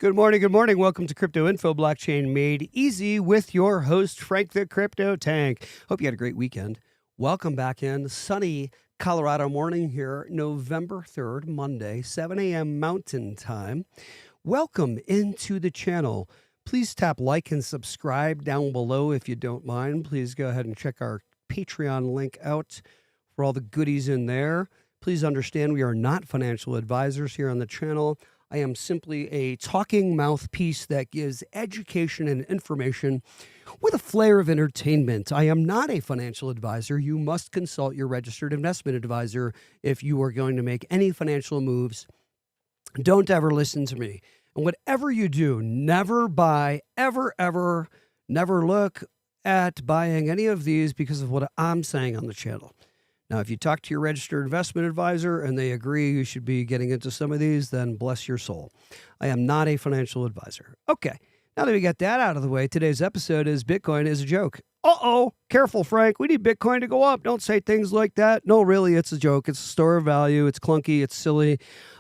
Good morning. Good morning. Welcome to Crypto Info Blockchain Made Easy with your host, Frank the Crypto Tank. Hope you had a great weekend. Welcome back in. Sunny Colorado morning here, November 3rd, Monday, 7 a.m. Mountain Time. Welcome into the channel. Please tap like and subscribe down below if you don't mind. Please go ahead and check our Patreon link out for all the goodies in there. Please understand we are not financial advisors here on the channel. I am simply a talking mouthpiece that gives education and information with a flair of entertainment. I am not a financial advisor. You must consult your registered investment advisor if you are going to make any financial moves. Don't ever listen to me. And whatever you do, never buy, ever, never look at buying any of these because of what I'm saying on the channel. Now, if you talk to your registered investment advisor and they agree you should be getting into some of these, then bless your soul. I am not a financial advisor. Okay, now that we got that out of the way, today's episode is Bitcoin is a joke. Uh-oh, careful, Frank. We need Bitcoin to go up. Don't say things like that. No, really, it's a joke. It's a store of value. It's clunky. It's silly.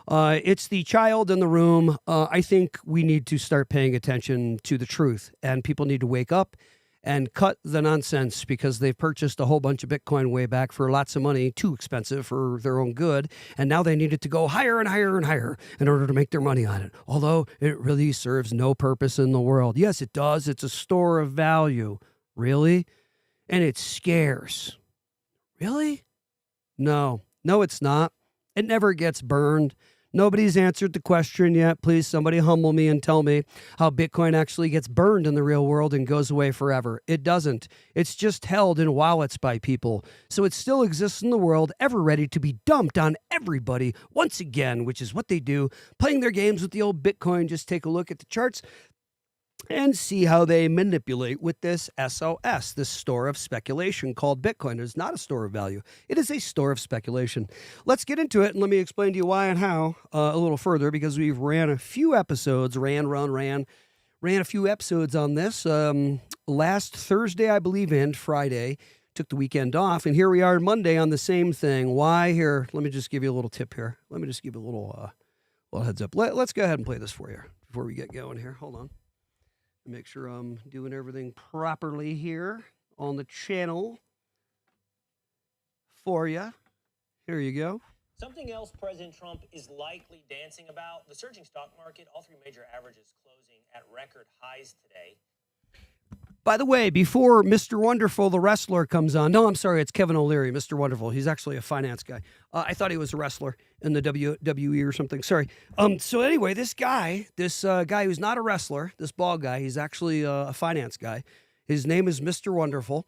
It's the child in the room. I think we need to start paying attention to the truth, and people need to wake up and cut the nonsense because they've purchased a whole bunch of Bitcoin way back for lots of money, too expensive for their own good, and now they need it to go higher and higher and higher in order to make their money on it, although it really serves no purpose in the world. Yes, it does. It's a store of value. Really? And it's scarce. Really? No, it's not. It never gets burned. Nobody's answered the question yet. Please, somebody humble me and tell me how Bitcoin actually gets burned in the real world and goes away forever. It doesn't. It's just held in wallets by people. So it still exists in the world, ever ready to be dumped on everybody once again, which is what they do, playing their games with the old Bitcoin. Just take a look at the charts and see how they manipulate with this SOS, this store of speculation called Bitcoin. It is not a store of value. It is a store of speculation. Let's get into it, and let me explain to you why and how a little further, because we've ran a few episodes, ran a few episodes on this last Thursday, I believe, and Friday. Took the weekend off, and here we are Monday on the same thing. Why? Here, let me just give you a little tip here. Let me just give you a little heads up. Let's go ahead and play this for you before we get going here. Hold on. Make sure I'm doing everything properly here on the channel for you. Here you go. Something else President Trump is likely dancing about, the surging stock market, all three major averages closing at record highs today. By the way, before Mr. Wonderful, the wrestler, comes on. No, I'm sorry, it's Kevin O'Leary, Mr. Wonderful. He's actually a finance guy. I thought he was a wrestler in the WWE or something. Sorry. So anyway, this guy who's not a wrestler, this bald guy, he's actually a finance guy. His name is Mr. Wonderful,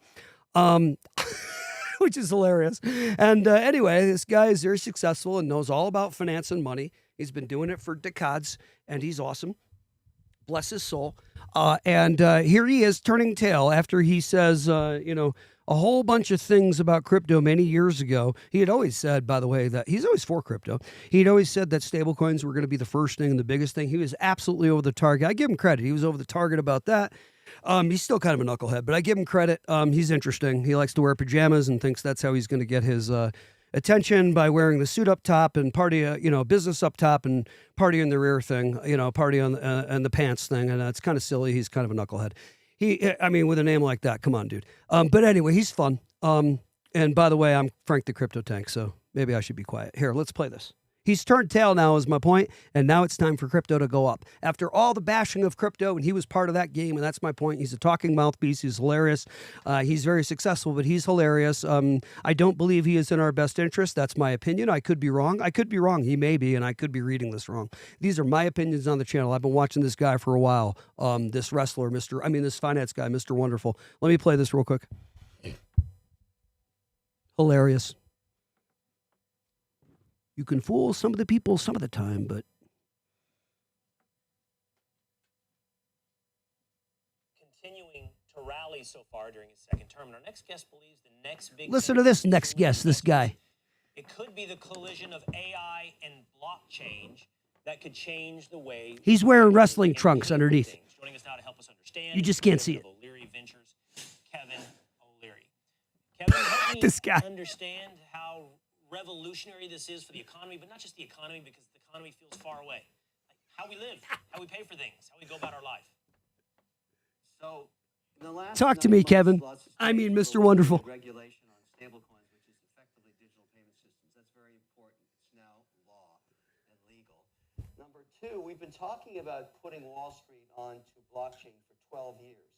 which is hilarious. And anyway, this guy is very successful and knows all about finance and money. He's been doing it for decades, and he's awesome. Bless his soul. And here he is turning tail after he says, a whole bunch of things about crypto many years ago. He had always said, by the way, that he's always for crypto. He'd always said that stablecoins were going to be the first thing and the biggest thing. He was absolutely over the target. I give him credit. He was over the target about that. He's still kind of a knucklehead, but I give him credit. He's interesting. He likes to wear pajamas and thinks that's how he's going to get his attention by wearing the suit up top and party, business up top and party in the rear thing, party on and the pants thing. And it's kind of silly. He's kind of a knucklehead. With a name like that, come on, dude. But anyway, he's fun. And by the way, I'm Frank the Crypto Tank, so maybe I should be quiet. Here, let's play this. He's turned tail now is my point, and now it's time for crypto to go up. After all the bashing of crypto, and he was part of that game, and that's my point. He's a talking mouthpiece. He's hilarious. He's very successful, but he's hilarious. I don't believe he is in our best interest. That's my opinion. I could be wrong. He may be, and I could be reading this wrong. These are my opinions on the channel. I've been watching this guy for a while, this wrestler, this finance guy, Mr. Wonderful. Let me play this real quick. Hilarious. You can fool some of the people some of the time, but continuing to rally so far during his second term. And our next guest believes the next big... Listen to this next guest, this guy. It could be the collision of AI and blockchain that could change the way... He's wearing wrestling trunks underneath. Joining us now to help us understand... You just can't see it. O'Leary Ventures, Kevin O'Leary. Kevin, help me this guy. Understand how revolutionary this is for the economy, but not just the economy, because the economy feels far away. how we live, how we pay for things, how we go about our life. So, in the last Talk to 9 me, months, Kevin. lots has I mean, changed. Mr. Number one, we Wonderful. had regulation on stablecoins, which is effectively digital payment systems. That's very important. It's now law and legal. Number two, we've been talking about putting Wall Street onto blockchain for 12 years.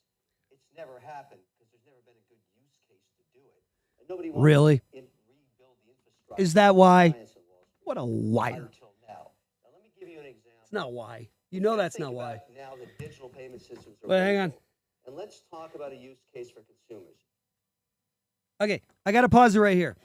It's never happened because there's never been a good use case to do it. And nobody wants Really? to rebuild the infrastructure. Is that why? Compliance on Wall Street What a liar. until now. Now, let me give you an example. It's not why. You know that's Think not why. about now the digital payment systems are Wait, hang on. legal. And let's talk about a use case for consumers. Okay, I got to pause it right here.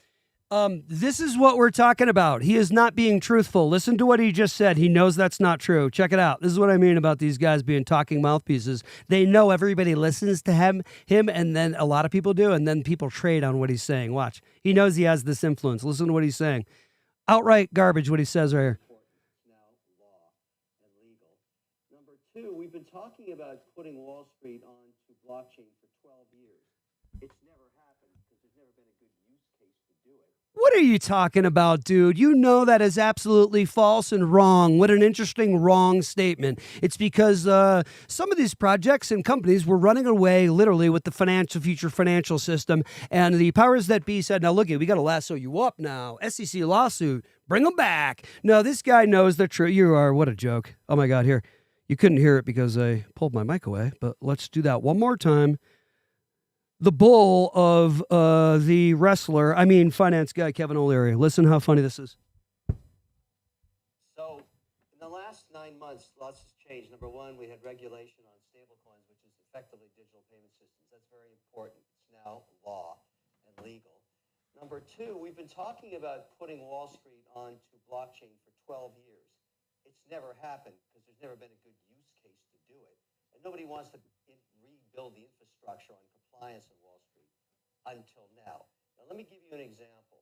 This is what we're talking about. He is not being truthful. Listen to what he just said. He knows that's not true. Check it out. This is what I mean about these guys being talking mouthpieces. They know everybody listens to him, and then a lot of people do, and then people trade on what he's saying. Watch. He knows he has this influence. Listen to what he's saying. Outright garbage what he says right here. Now, law and legal. Number two, we've been talking about putting Wall Street onto blockchain for 12 years. It's never happened because there's never been a good use case to do it. What are you talking about, dude? You know that is absolutely false and wrong. What an interesting wrong statement. It's because some of these projects and companies were running away literally with the future financial system. And the powers that be said, now look, we got to lasso you up now. SEC lawsuit, bring them back. No, this guy knows the truth. You are, what a joke. Oh my God, here. You couldn't hear it because I pulled my mic away, but let's do that one more time. The bull of the finance guy, Kevin O'Leary. Listen how funny this is. So, in the last 9 months, lots has changed. Number one, we had regulation on stablecoins, which is effectively digital payment systems. That's very important. It's now law and legal. Number two, we've been talking about putting Wall Street onto blockchain for 12 years. It's never happened because there's never been a good use case to do it. And nobody wants to rebuild the infrastructure on compliance on Wall Street until now. Now, let me give you an example.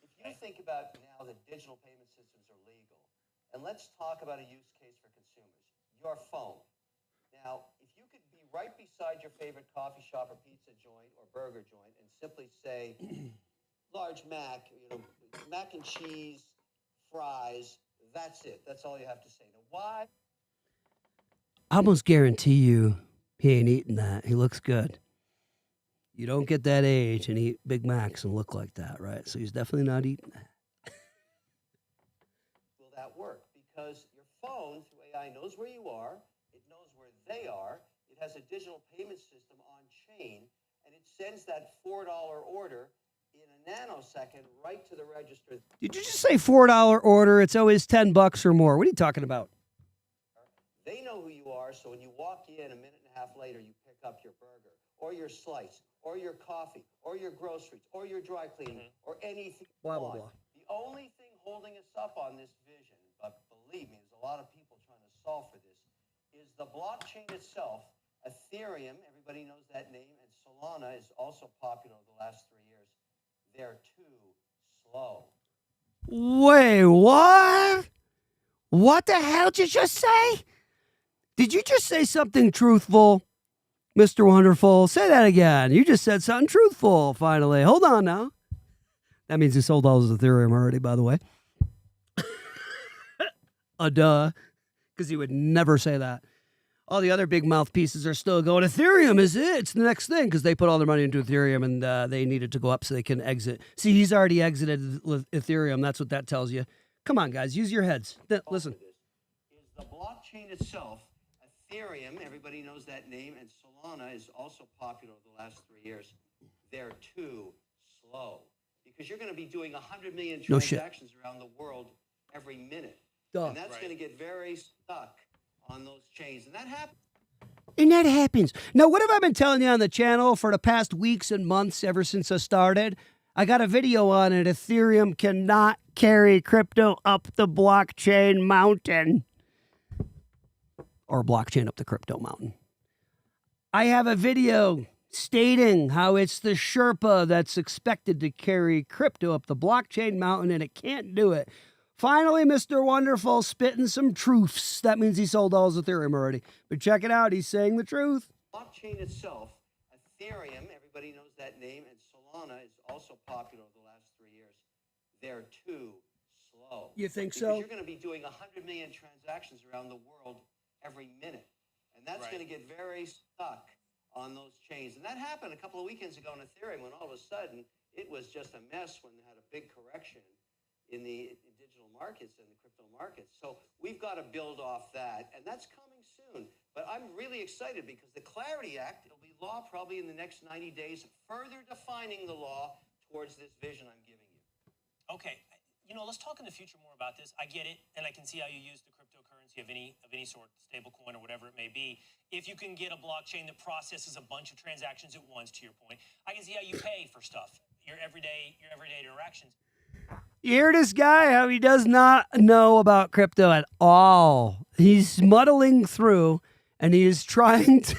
If you think about now that digital payment systems are legal, and let's talk about a use case for consumers, your phone. Now, if you could be right beside your favorite coffee shop or pizza joint or burger joint and simply say, large Mac, mac and cheese, fries, that's it. That's all you have to say. Now, why? I almost guarantee you he ain't eating that. He looks good. You don't get that age and eat Big Macs and look like that, right? So he's definitely not eating that. Will that work? Because your phone, through AI, knows where you are. It knows where they are. It has a digital payment system on chain, and it sends that $4 order in a nanosecond right to the register. Did you just say $4 order? It's always $10 or more. What are you talking about? They know who you are, so when you walk in a minute and a half later, you pick up your burger or your slice or your coffee or your groceries or your dry cleaning or anything. Blah, blah, blah. The only thing holding us up on this vision, but believe me, there's a lot of people trying to solve for this, is the blockchain itself. Ethereum, everybody knows that name, and Solana is also popular over the last 3 years. They're too slow. Wait, what? What the hell did you just say? Did you just say something truthful, Mr. Wonderful? Say that again. You just said something truthful, finally. Hold on now. That means he sold all his Ethereum already, by the way. Duh. Because he would never say that. All the other big mouthpieces are still going, Ethereum is it. It's the next thing because they put all their money into Ethereum and they needed to go up so they can exit. See, he's already exited Ethereum. That's what that tells you. Come on, guys. Use your heads. Listen. Is the blockchain itself, Ethereum, everybody knows that name, and Solana is also popular over the last 3 years. They're too slow because you're going to be doing 100 million transactions around the world every minute. Duh. And that's going to get very stuck on those chains. And that happens. And that happens. Now, what have I been telling you on the channel for the past weeks and months ever since I started? I got a video on it. Ethereum cannot carry crypto up the blockchain mountain. Or blockchain up the crypto mountain. I have a video stating how it's the Sherpa that's expected to carry crypto up the blockchain mountain, and it can't do it. Finally, Mr. Wonderful spitting some truths. That means he sold all his Ethereum already. But check it out. He's saying the truth. Blockchain itself, Ethereum, everybody knows that name, and Solana is also popular over the last 3 years. They're too slow. You think because so? you're going to be doing 100 million transactions around the world every minute. And that's going to get very stuck on those chains. And that happened a couple of weekends ago on Ethereum when all of a sudden it was just a mess when they had a big correction in the digital markets and the crypto markets. So we've got to build off that, and that's coming soon. But I'm really excited because the Clarity Act, it'll be law probably in the next 90 days, further defining the law towards this vision I'm giving you. Okay, let's talk in the future more about this. I get it, and I can see how you use the cryptocurrency of any sort, stablecoin or whatever it may be. If you can get a blockchain that processes a bunch of transactions at once, to your point, I can see how you pay for stuff, your everyday interactions. You hear this guy, how he does not know about crypto at all. He's muddling through, and he is trying to...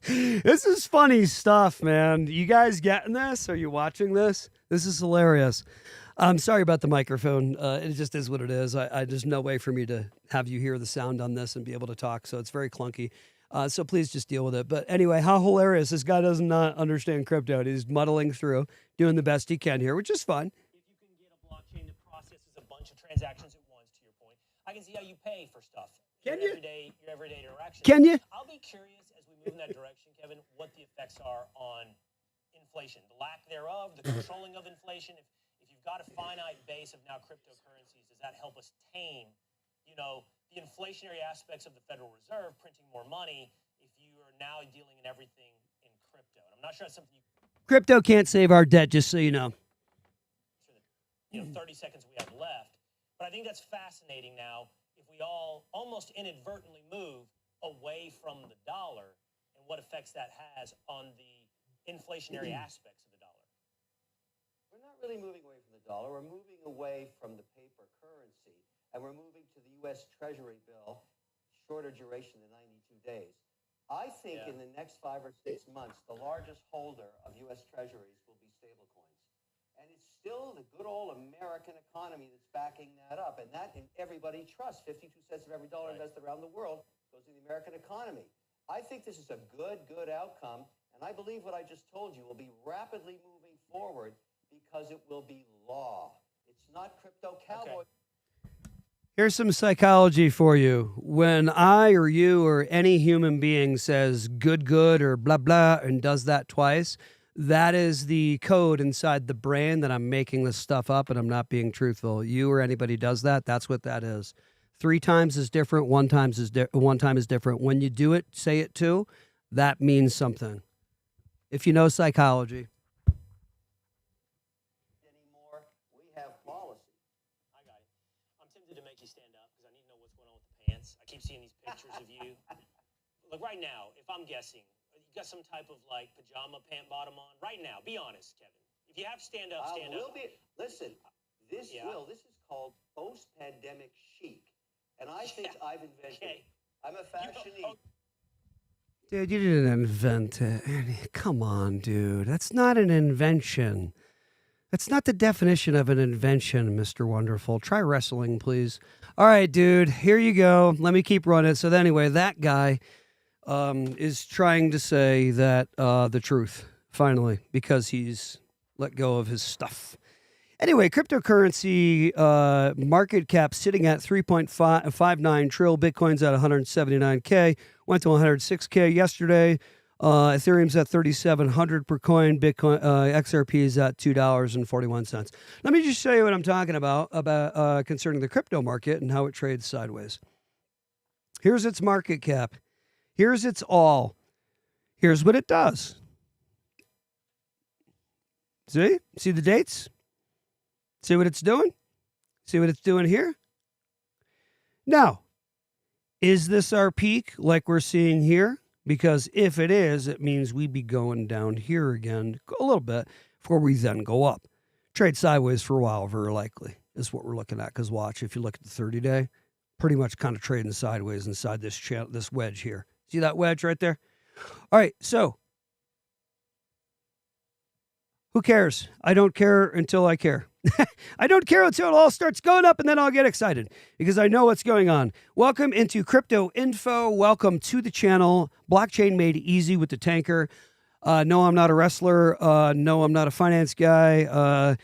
This is funny stuff, man. You guys getting this? Are you watching this? This is hilarious. I'm sorry about the microphone. It just is what it is. There's no way for me to have you hear the sound on this and be able to talk, so it's very clunky. So please just deal with it. But anyway, how hilarious. This guy does not understand crypto. He's muddling through, doing the best he can here, which is fun. If you can get a blockchain that processes a bunch of transactions at once, to your point, I can see how you pay for stuff. Can your you? Everyday interactions. Can you? I'll be curious as we move in that direction, Kevin, what the effects are on inflation, the lack thereof, the controlling of inflation. If you've got a finite base of now cryptocurrencies, does that help us tame, the inflationary aspects of the Federal Reserve printing more money if you are now dealing in everything in crypto? And I'm not sure that's something Crypto can't save our debt, just so you know. 30 seconds we have left. But I think that's fascinating now if we all almost inadvertently move away from the dollar and what effects that has on the inflationary aspects of the dollar. We're not really moving away from the dollar. We're moving away from the paper currency, and we're moving to the U.S. Treasury bill, shorter duration than 92 days. I think in the next 5 or 6 months, the largest holder of U.S. Treasuries will be stablecoins. And it's still the good old American economy that's backing that up. And that everybody trusts. 52 cents of every dollar invested around the world goes to the American economy. I think this is a good outcome. And I believe what I just told you will be rapidly moving forward because it will be law. It's not crypto cowboy. Here's some psychology for you. When I or you or any human being says good or blah, blah, and does that twice, that is the code inside the brain that I'm making this stuff up and I'm not being truthful. You or anybody does that, that's what that is. 3 times is different, one time is different. When you do it, say it too, that means something. If you know psychology. Anymore, we have policy. I got it. I'm tempted to make you stand up because I need to know what's going on with the pants. I keep seeing these pictures of you. Look, right now, if I'm guessing, you got some type of pajama pant bottom on. Right now, be honest, Kevin. If you have stand up, stand up. Listen, this is called post-pandemic chic. And I think I've invented it. I'm a fashionista. Dude, you didn't invent it. Come on, dude. That's not an invention. That's not the definition of an invention, Mr. Wonderful. Try wrestling, please. All right, dude. Here you go. Let me keep running. So anyway, that guy is trying to say that the truth, finally, because he's let go of his stuff. Anyway, cryptocurrency market cap sitting at 3.59 trillion. Bitcoin's at 179K. Went to 106K yesterday. Ethereum's at 3,700 per coin. Bitcoin XRP is at $2.41. Let me just show you what I'm talking about concerning the crypto market and how it trades sideways. Here's its market cap. Here's its all. Here's what it does. See the dates? See what it's doing? See what it's doing here? Now, is this our peak like we're seeing here? Because if it is, it means we'd be going down here again a little bit before we then go up. Trade sideways for a while, very likely, is what we're looking at. Because watch, if you look at the 30-day, pretty much kind of trading sideways inside this wedge here. See that wedge right there? All right, so who cares? I don't care until I care. I don't care until it all starts going up, and then I'll get excited because I know what's going on. Welcome into Crypto Info. Welcome to the channel. Blockchain made easy with the tanker. No, I'm not a wrestler. No, I'm not a finance guy.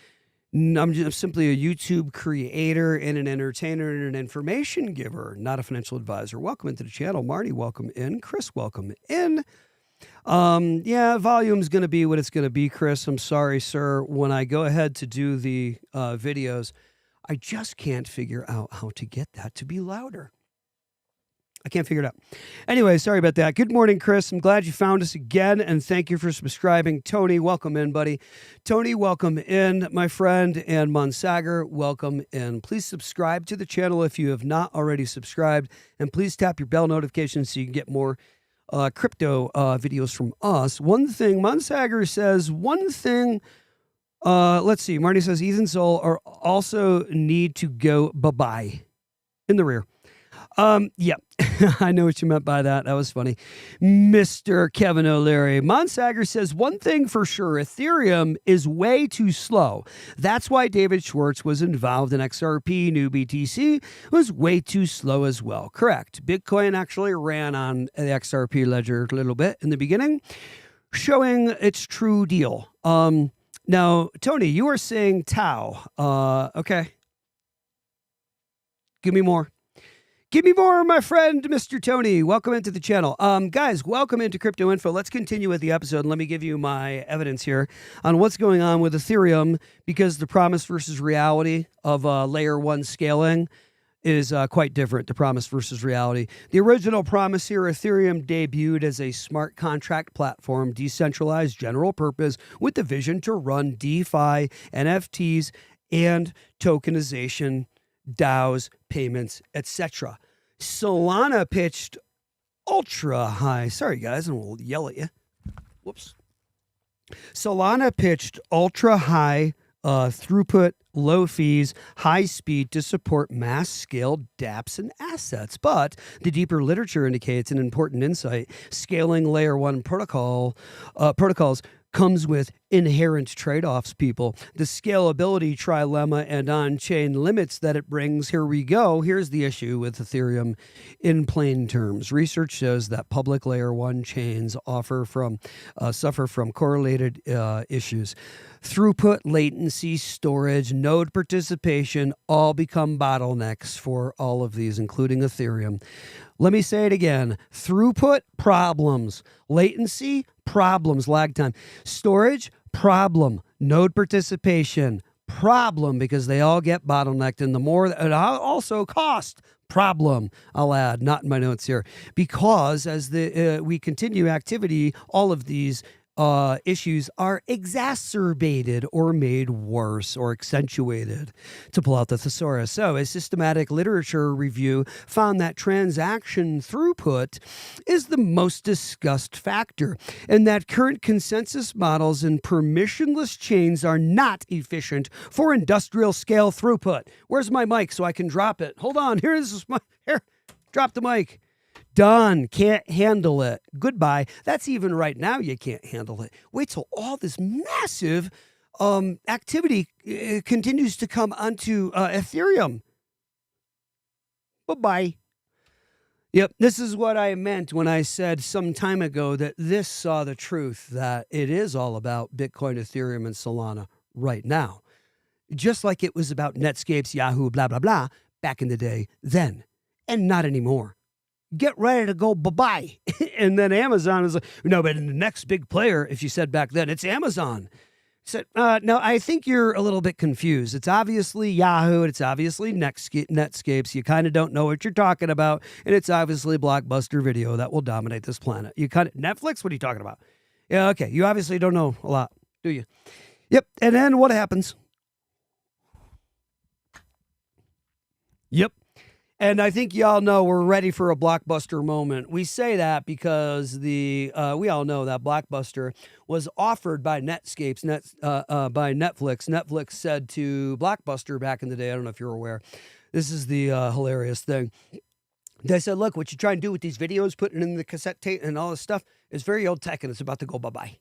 I'm just simply a YouTube creator and an entertainer and an information giver, not a financial advisor. Welcome into the channel. Marty, welcome in. Chris, welcome in. Yeah, volume's going to be what it's going to be, Chris. I'm sorry, sir. When I go ahead to do the videos, I just can't figure out how to get that to be louder. I can't figure it out. Anyway, sorry about that. Good morning, Chris. I'm glad you found us again, and thank you for subscribing. Tony, welcome in, buddy. Tony, welcome in, my friend. And Monsager, welcome in. Please subscribe to the channel if you have not already subscribed, and please tap your bell notification so you can get more crypto videos from us. One thing, Monsager says, let's see. Marty says, Ethan Soul are also need to go bye-bye in the rear. Yeah, I know what you meant by that. That was funny. Mr. Kevin O'Leary. Monsager says, one thing for sure, Ethereum is way too slow. That's why David Schwartz was involved in XRP. New BTC was way too slow as well. Correct. Bitcoin actually ran on the XRP Ledger a little bit in the beginning, showing its true deal. Now, Tony, you are saying Tau. Okay. Give me more. Give me more, my friend, Mr. Tony. Welcome into the channel. Guys, welcome into Crypto Info. Let's continue with the episode. And let me give you my evidence here on what's going on with Ethereum, because the promise versus reality of layer one scaling is quite different, the promise versus reality. The original promise here, Ethereum debuted as a smart contract platform, decentralized, general purpose, with the vision to run DeFi, NFTs, and tokenization, DAOs, payments, etc. Solana pitched ultra high. Sorry, guys, and we'll yell at you. Whoops. Solana pitched ultra high throughput, low fees, high speed to support mass scale dApps and assets. But the deeper literature indicates an important insight. Scaling layer one protocols comes with inherent trade-offs, people. The scalability trilemma and on-chain limits that it brings. Here we go. Here's the issue with Ethereum in plain terms. Research shows that public layer one chains suffer from correlated issues. Throughput, latency, storage, node participation all become bottlenecks for all of these, including Ethereum. Let me say it again. Throughput, problems. Latency, problems. Lag time. Storage, problem. Node participation, problem, because they all get bottlenecked. And the more, and also cost, problem, I'll add, not in my notes here. Because as we continue activity, all of these issues are exacerbated or made worse or accentuated, to pull out the thesaurus. So a systematic literature review found that transaction throughput is the most discussed factor, and that current consensus models and permissionless chains are not efficient for industrial scale throughput. Where's my mic so I can drop it? Hold on. Here, drop the mic. Done. Can't handle it. Goodbye. That's even right now you can't handle it. Wait till all this massive activity continues to come onto Ethereum. Bye-bye. Yep, this is what I meant when I said some time ago that this saw the truth, that it is all about Bitcoin, Ethereum, and Solana right now. Just like it was about Netscape's, Yahoo, blah, blah, blah, back in the day then, and not anymore. Get ready to go bye-bye. And then Amazon is like, no, but the next big player, if you said back then, it's Amazon. Said, no, I think you're a little bit confused. It's obviously Yahoo. It's obviously Netscapes. You kind of don't know what you're talking about. And it's obviously Blockbuster Video that will dominate this planet. You kind of, Netflix? What are you talking about? Yeah, okay. You obviously don't know a lot, do you? Yep. And then what happens? Yep. And I think y'all know we're ready for a Blockbuster moment. We say that because we all know that Blockbuster was offered by Netscapes, by Netflix. Netflix said to Blockbuster back in the day, I don't know if you're aware, this is the hilarious thing. They said, look, what you try and do with these videos, putting in the cassette tape and all this stuff, is very old tech and it's about to go bye-bye.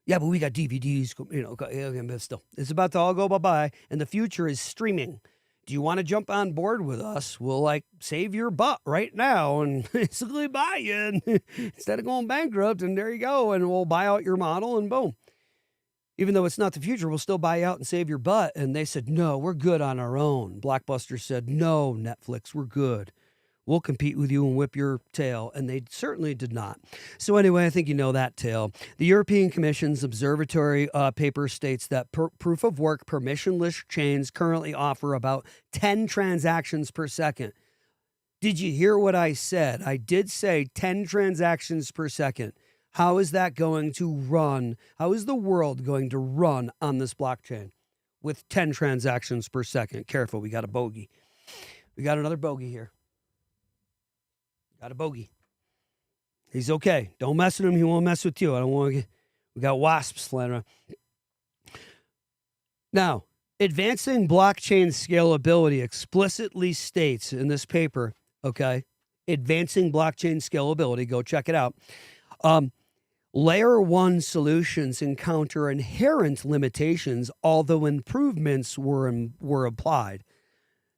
Yeah, but we got DVDs, but still, it's about to all go bye-bye, and the future is streaming. Do you want to jump on board with us? We'll save your butt right now and basically buy you instead of going bankrupt, and there you go, and we'll buy out your model and boom. even though it's not the future, we'll still buy out and save your butt. And they said, no, we're good on our own. Blockbuster said, no, Netflix, we're good. We'll compete with you and whip your tail. And they certainly did not. So anyway, I think you know that tale. The European Commission's observatory paper states that proof of work permissionless chains currently offer about 10 transactions per second. Did you hear what I said? I did say 10 transactions per second. How is that going to run? How is the world going to run on this blockchain with 10 transactions per second? Careful, we got a bogey. We got another bogey here. Got a bogey. He's okay. Don't mess with him. He won't mess with you. I don't want to get, we got wasps flying around. Now, advancing blockchain scalability explicitly states in this paper, okay, advancing blockchain scalability, go check it out. Layer 1 solutions encounter inherent limitations, although improvements were applied.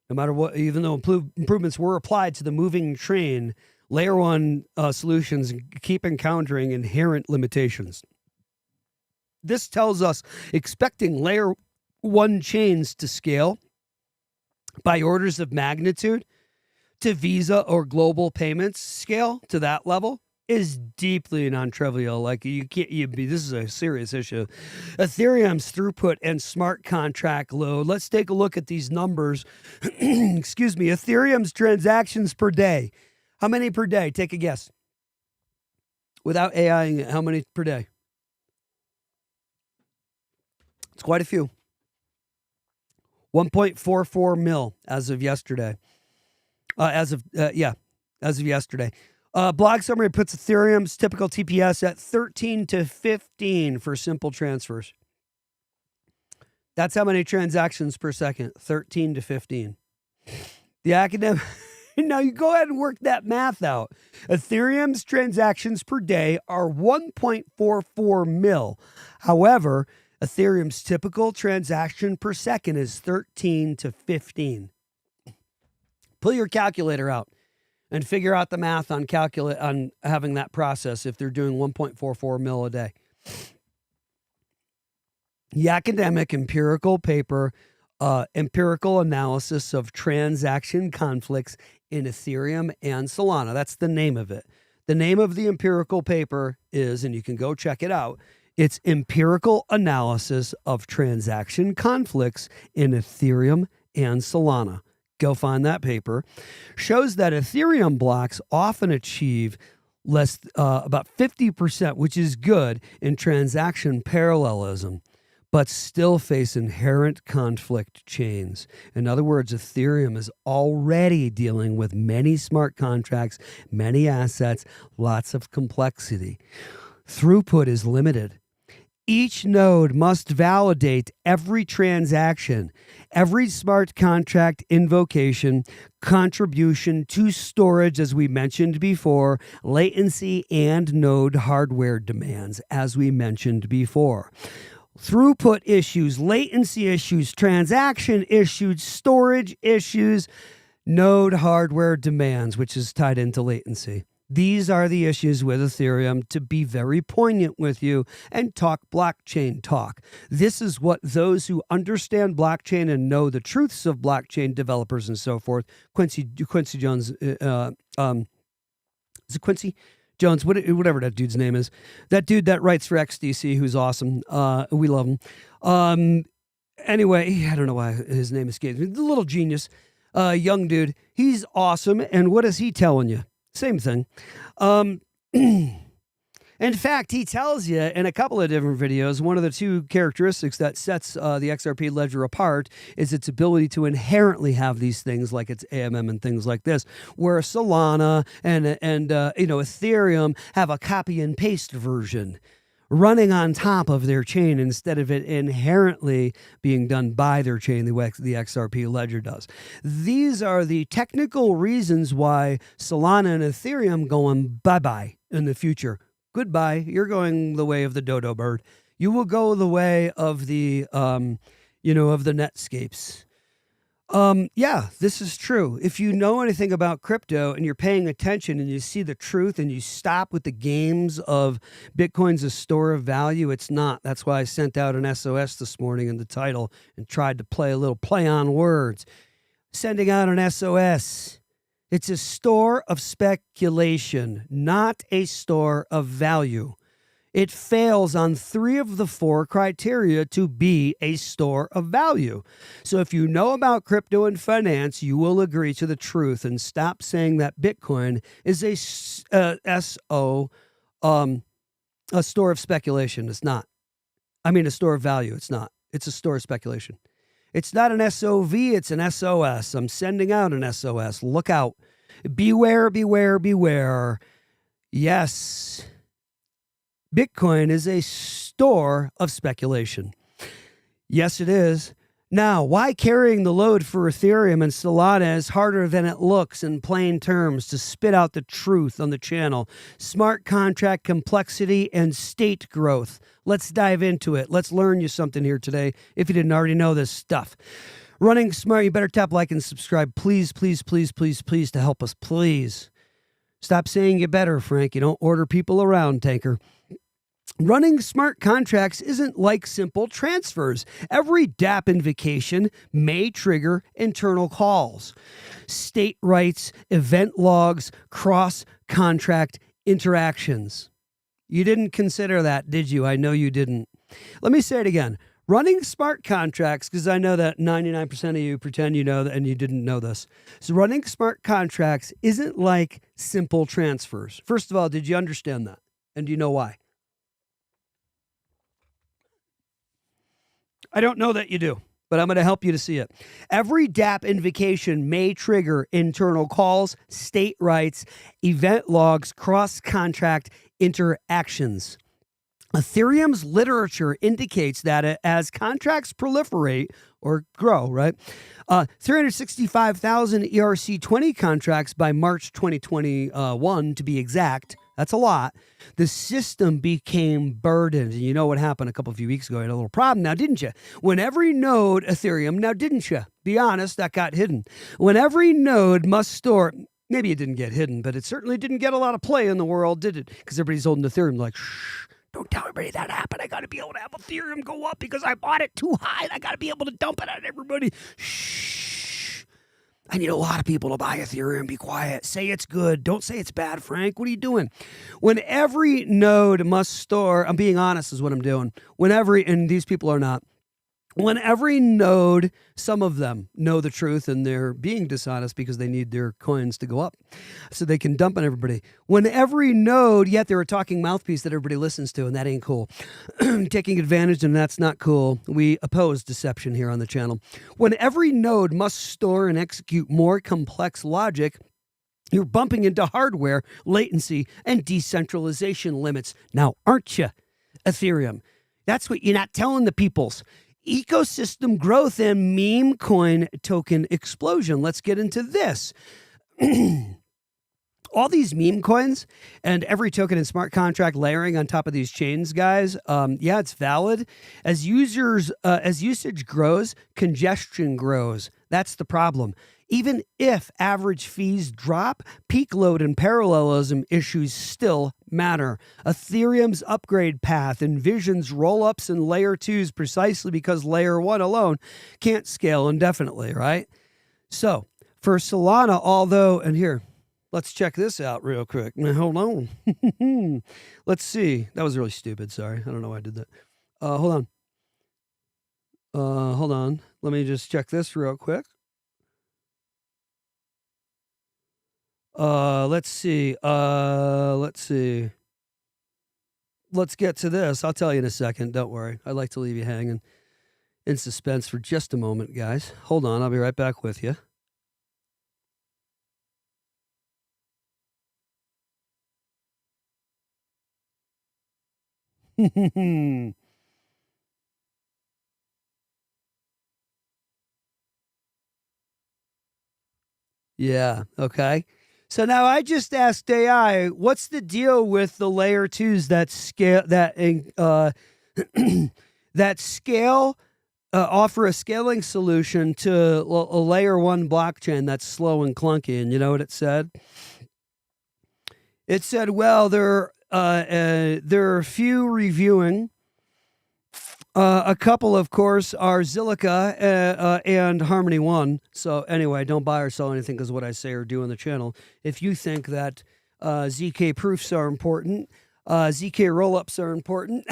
No matter what, even though improvements were applied to the moving train, Layer 1 solutions keep encountering inherent limitations. This tells us expecting Layer 1 chains to scale by orders of magnitude to Visa or global payments scale to that level is deeply non-trivial. Like you can't, this is a serious issue. Ethereum's throughput and smart contract load. Let's take a look at these numbers. Excuse me. Ethereum's transactions per day. How many per day? Take a guess. Without AIing it, how many per day? It's quite a few. 1.44 mil as of yesterday. As of yesterday. Blog summary puts Ethereum's typical TPS at 13 to 15 for simple transfers. That's how many transactions per second, 13 to 15. The academic, now you go ahead and work that math out. Ethereum's transactions per day are 1.44 mil. However, Ethereum's typical transaction per second is 13 to 15. Pull your calculator out and figure out the math on on having that process if they're doing 1.44 mil a day. The academic empirical paper, empirical analysis of transaction conflicts in Ethereum and Solana. That's the name of it. The name of the empirical paper is, and you can go check it out, it's Empirical Analysis of Transaction Conflicts in Ethereum and Solana. Go find that paper. Shows that Ethereum blocks often achieve about 50%, which is good in transaction parallelism, but still face inherent conflict chains. In other words, Ethereum is already dealing with many smart contracts, many assets, lots of complexity. Throughput is limited. Each node must validate every transaction, every smart contract invocation, contribution to storage, as we mentioned before, latency and node hardware demands, as we mentioned before. Throughput issues, latency issues, transaction issues, storage issues, node hardware demands, which is tied into latency. These are the issues with Ethereum, to be very poignant with you and talk blockchain talk. This is what those who understand blockchain and know the truths of blockchain developers and so forth, Quincy Jones, is it Quincy Jones, whatever that dude's name is, that dude that writes for XDC, who's awesome. We love him. Anyway, I don't know why his name escapes me. The little genius, young dude. He's awesome. And what is he telling you? Same thing. In fact, he tells you in a couple of different videos, one of the two characteristics that sets the XRP Ledger apart is its ability to inherently have these things like its AMM and things like this, where Solana and Ethereum have a copy and paste version running on top of their chain instead of it inherently being done by their chain, the XRP Ledger does. These are the technical reasons why Solana and Ethereum going bye-bye in the future. Goodbye. You're going the way of the dodo bird. You will go the way of the, of the Netscapes. Yeah, this is true. If you know anything about crypto and you're paying attention and you see the truth and you stop with the games of Bitcoin's a store of value, it's not. That's why I sent out an SOS this morning in the title and tried to play a little play on words. Sending out an SOS. It's a store of speculation, not a store of value. It fails on 3 of the 4 criteria to be a store of value. So if you know about crypto and finance, you will agree to the truth and stop saying that Bitcoin is a store of speculation. It's not. I mean, a store of value. It's not. It's a store of speculation. It's not an SOV. It's an SOS. I'm sending out an SOS. Look out. Beware, beware, beware. Yes. Bitcoin is a store of speculation. Yes, it is. Now, why carrying the load for Ethereum and Solana is harder than it looks in plain terms to spit out the truth on the channel? Smart contract complexity and state growth. Let's dive into it. Let's learn you something here today if you didn't already know this stuff. Running smart, you better tap like and subscribe. Please, please, please, please, please to help us. Please. Stop saying you better, Frank. You don't order people around, tanker. Running smart contracts isn't like simple transfers. Every DApp invocation may trigger internal calls, state rights, event logs, cross-contract interactions. You didn't consider that, did you? I know you didn't. Let me say it again. Running smart contracts, because I know that 99% of you pretend you know that and you didn't know this. So running smart contracts isn't like simple transfers. First of all, did you understand that? And do you know why? I don't know that you do, but I'm going to help you to see it. Every DApp invocation may trigger internal calls, state rights, event logs, cross-contract interactions. Ethereum's literature indicates that as contracts proliferate or grow, right? 365,000 ERC20 contracts by March 2021, to be exact. That's a lot. The system became burdened. And you know what happened a few weeks ago? I had a little problem now, didn't you? When every node, Ethereum, now didn't you? Be honest, that got hidden. When every node must store, maybe it didn't get hidden, but it certainly didn't get a lot of play in the world, did it? Because everybody's holding Ethereum like, shh. Don't tell everybody that happened. I got to be able to have Ethereum go up because I bought it too high. I got to be able to dump it on everybody. Shh. I need a lot of people to buy Ethereum. Be quiet. Say it's good. Don't say it's bad, Frank. What are you doing? When every node must store, I'm being honest is what I'm doing. And these people are not. When every node, some of them know the truth and they're being dishonest because they need their coins to go up so they can dump on everybody. When every node, yet they're a talking mouthpiece that everybody listens to, and that ain't cool. Taking advantage, and that's not cool. We oppose deception here on the channel. When every node must store and execute more complex logic, you're bumping into hardware, latency, and decentralization limits. Now, aren't you, Ethereum? That's what you're not telling the peoples. Ecosystem growth and meme coin token explosion. Let's get into this. All these meme coins and every token and smart contract layering on top of these chains, guys. Yeah, it's valid. As usage grows, congestion grows. That's the problem. Even if average fees drop, peak load and parallelism issues still matter. Ethereum's upgrade path envisions roll-ups and layer 2s precisely because layer 1 alone can't scale indefinitely, right? So for Solana, and here, let's check this out real quick. Now, hold on. Let's see. That was really stupid. Sorry. I don't know why I did that. Hold on. Let me just check this real quick. Let's see. Let's get to this. I'll tell you in a second. Don't worry. I'd like to leave you hanging in suspense for just a moment, guys. Hold on. I'll be right back with you. Yeah. Okay. So now I just asked AI, what's the deal with the layer 2s that scale offer a scaling solution to a layer one blockchain that's slow and clunky. And you know what it said? It said, well, there are a few reviewing. A couple, of course, are Zilliqa and Harmony One. So anyway, don't buy or sell anything because of what I say or do on the channel. If you think that ZK proofs are important, ZK rollups are important,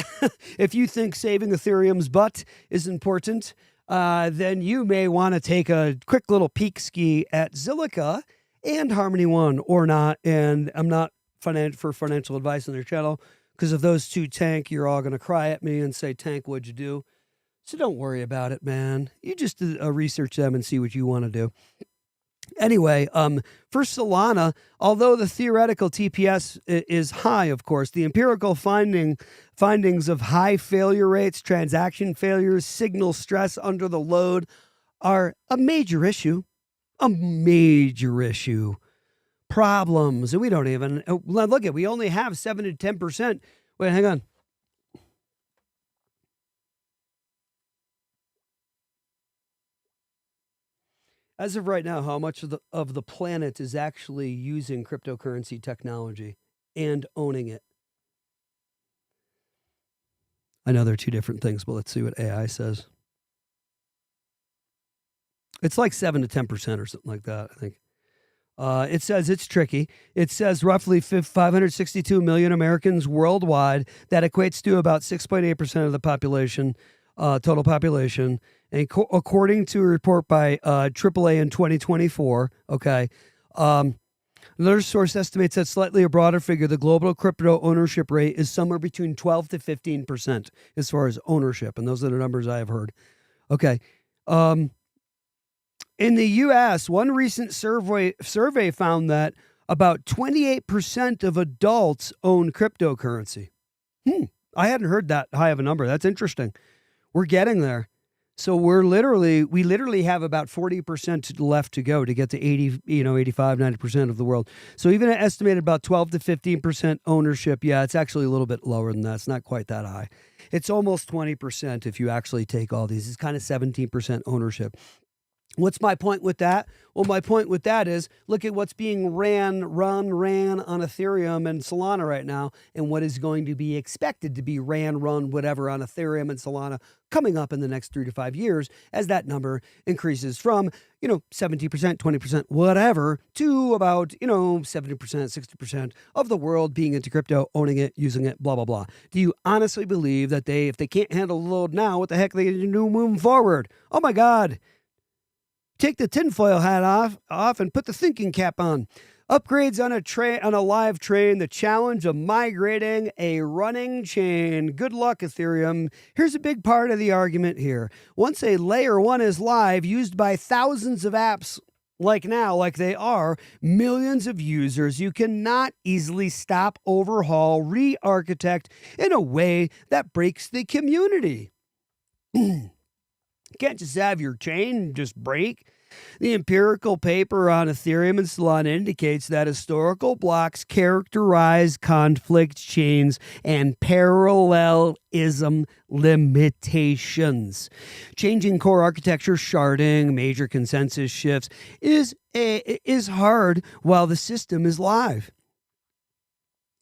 if you think saving Ethereum's butt is important, then you may want to take a quick little peek ski at Zilliqa and Harmony One or not. And I'm not for financial advice on their channel. Because if those two tank, you're all going to cry at me and say, Tank, what'd you do? So don't worry about it, man. You just research them and see what you want to do. Anyway, for Solana, although the theoretical TPS is high, of course, the empirical findings of high failure rates, transaction failures, signal stress under the load are a major issue. A major issue. Problems, and we don't even look at. We only have 7 to 10%. Wait, hang on. As of right now, how much of the planet is actually using cryptocurrency technology and owning it? I know they're two different things, but let's see what AI says. It's like 7 to 10% or something like that, I think. It says it's tricky. It says roughly 562 million Americans worldwide. That equates to about 6.8% of the population, total population. And according to a report by AAA in 2024, okay, another source estimates that slightly a broader figure, the global crypto ownership rate is somewhere between 12 to 15% as far as ownership. And those are the numbers I have heard. Okay. In the U.S., one recent survey found that about 28% of adults own cryptocurrency. I hadn't heard that high of a number. That's interesting. We're getting there. So we literally have about 40% left to go to get to 85, 90% of the world. So even an estimated about 12 to 15% ownership, yeah, it's actually a little bit lower than that. It's not quite that high. It's almost 20% if you actually take all these. It's kind of 17% ownership. What's my point with that? Well, my point with that is look at what's being ran on Ethereum and Solana right now and what is going to be expected to be run, whatever on Ethereum and Solana coming up in the next 3 to 5 years as that number increases from, 70%, 20%, whatever, to about, 70%, 60% of the world being into crypto, owning it, using it, blah, blah, blah. Do you honestly believe that if they can't handle the load now, what the heck are they going to do moving forward? Oh my God. Take the tinfoil hat off and put the thinking cap on. Upgrades on a live train, the challenge of migrating a running chain. Good luck, Ethereum. Here's a big part of the argument here. Once a layer one is live, used by thousands of apps like they are, millions of users, you cannot easily stop, overhaul, re-architect in a way that breaks the community. Can't just have your chain just break. The empirical paper on Ethereum and Solana indicates that historical blocks characterize conflict chains and parallelism limitations. Changing core architecture, sharding, major consensus shifts is hard while the system is live.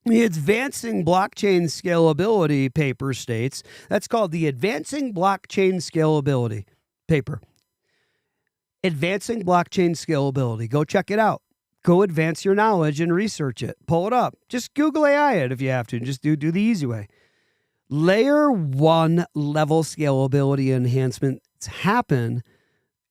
The Advancing Blockchain Scalability paper states, that's called the Advancing Blockchain Scalability paper. Advancing Blockchain Scalability. Go check it out. Go advance your knowledge and research it. Pull it up. Just Google AI it if you have to. Just do the easy way. Layer 1 level scalability enhancements happen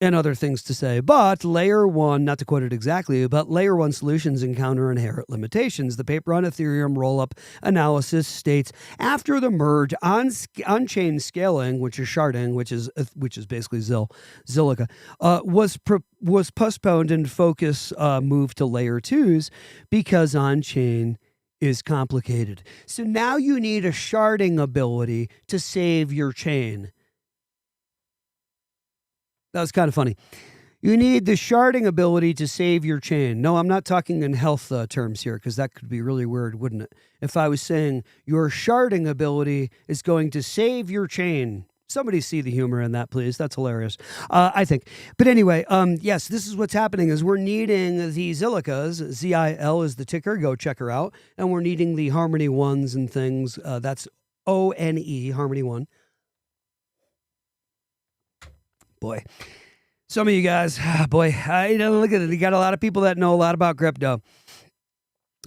and other things to say. But layer 1, not to quote it exactly, but layer 1 solutions encounter inherent limitations. The paper on Ethereum rollup analysis states after the merge on-chain scaling, which is sharding, which is basically Zilliqa, was postponed and focus moved to layer 2s because on-chain is complicated. So now you need a sharding ability to save your chain. That was kind of funny. You need the sharding ability to save your chain. No, I'm not talking in health terms here because that could be really weird, wouldn't it? If I was saying your sharding ability is going to save your chain, Somebody see the humor in that, please. That's hilarious, I think. But anyway, yes, this is what's happening is we're needing the Zilicas. ZIL is the ticker. Go check her out. And we're needing the Harmony Ones and things. That's ONE, Harmony One. Boy. Some of you guys, boy, look at it. You got a lot of people that know a lot about crypto.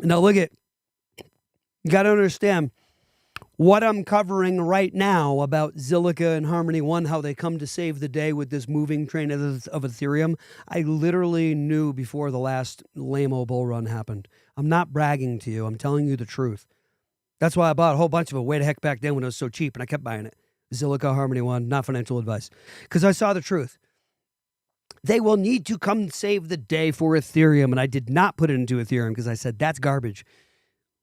Now, look at, you got to understand what I'm covering right now about Zilica and Harmony One, how they come to save the day with this moving train of Ethereum. I literally knew before the last lame-o bull run happened. I'm not bragging to you. I'm telling you the truth. That's why I bought a whole bunch of it way the heck back then when it was so cheap, and I kept buying it. Zilica, Harmony One, not financial advice. Because I saw the truth. They will need to come save the day for Ethereum, and I did not put it into Ethereum because I said that's garbage.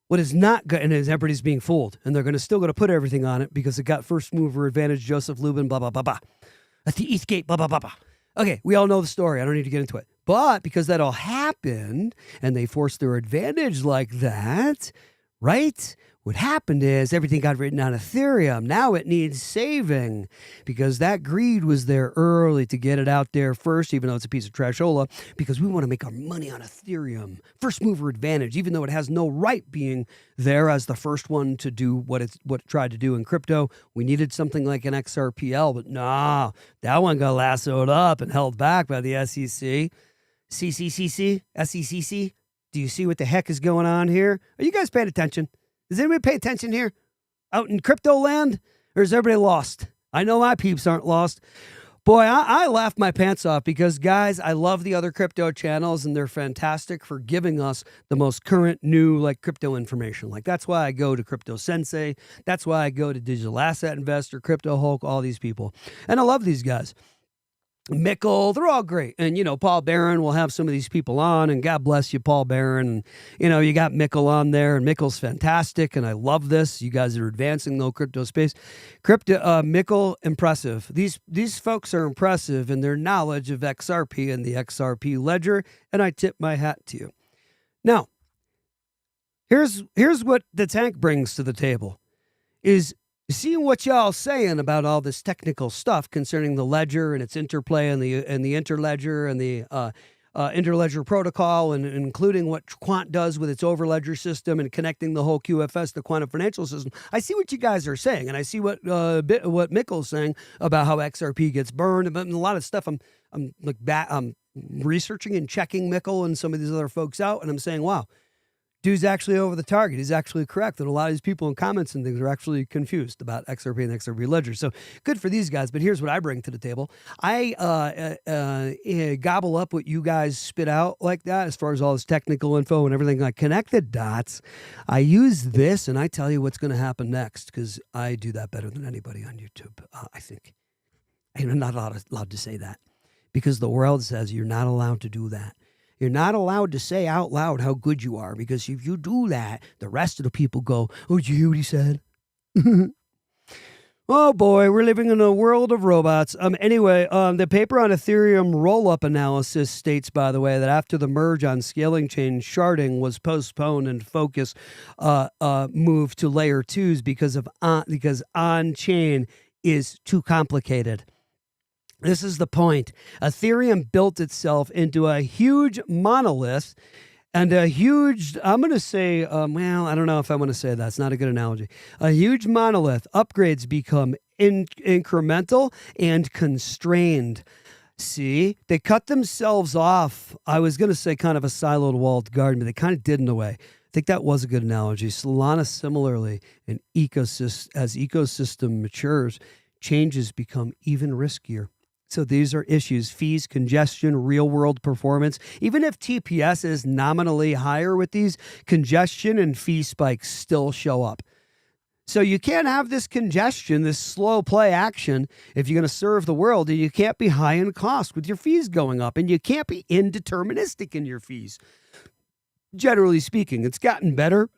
What is not good, and everybody's being fooled, and they're still going to put everything on it because it got first mover advantage, Joseph Lubin, blah, blah, blah, blah. At the Eastgate, blah, blah, blah, blah. Okay, we all know the story. I don't need to get into it. But because that all happened, and they forced their advantage like that, right? What happened is everything got written on Ethereum. Now it needs saving because that greed was there early to get it out there first, even though it's a piece of trashola, because we want to make our money on Ethereum. First mover advantage, even though it has no right being there as the first one to do what it tried to do in crypto. We needed something like an XRPL, but nah, that one got lassoed up and held back by the SEC. SEC? Do you see what the heck is going on here? Are you guys paying attention? Does anybody pay attention here out in crypto land, or is everybody lost? I know my peeps aren't lost. Boy, I laughed my pants off because, guys, I love the other crypto channels, and they're fantastic for giving us the most current, new, crypto information. That's why I go to Crypto Sensei. That's why I go to Digital Asset Investor, Crypto Hulk, all these people. And I love these guys. Mickle, they're all great. And, Paul Barron will have some of these people on, and God bless you, Paul Barron. And, you got Mickle on there, and Mickle's fantastic, and I love this. You guys are advancing the crypto space. Mickle, impressive. These folks are impressive in their knowledge of XRP and the XRP Ledger, and I tip my hat to you. Now, here's what the tank brings to the table, is seeing what y'all saying about all this technical stuff concerning the ledger and its interplay and the interledger and the interledger protocol, and including what Quant does with its overledger system and connecting the whole QFS, the quantum financial system. I see what you guys are saying, and I see what Mickle's saying about how XRP gets burned, and a lot of stuff. I'm researching and checking Mickle and some of these other folks out, and I'm saying, wow. Dude's actually over the target. He's actually correct. And a lot of these people in comments and things are actually confused about XRP and XRP Ledger. So good for these guys. But here's what I bring to the table. I gobble up what you guys spit out like that as far as all this technical info and everything. I connect the dots. I use this, and I tell you what's going to happen next because I do that better than anybody on YouTube, I think. I'm not allowed to say that because the world says you're not allowed to do that. You're not allowed to say out loud how good you are, because if you do that, the rest of the people go, oh, did you hear what he said? Oh, boy, we're living in a world of robots. Anyway, the paper on Ethereum roll-up analysis states, by the way, that after the merge on scaling chain, sharding was postponed and focus moved to layer 2s because on-chain is too complicated. This is the point. Ethereum built itself into a huge monolith and a huge, I'm going to say, I don't know if I want to say that. It's not a good analogy. A huge monolith. Upgrades become incremental and constrained. See, they cut themselves off. I was going to say kind of a siloed walled garden, but they kind of did in a way. I think that was a good analogy. Solana, similarly, as ecosystem matures, changes become even riskier. So these are issues: fees, congestion, real-world performance. Even if TPS is nominally higher with these, congestion and fee spikes still show up. So you can't have this congestion, this slow play action, if you're going to serve the world, and you can't be high in cost with your fees going up, and you can't be indeterministic in your fees. Generally speaking, it's gotten better.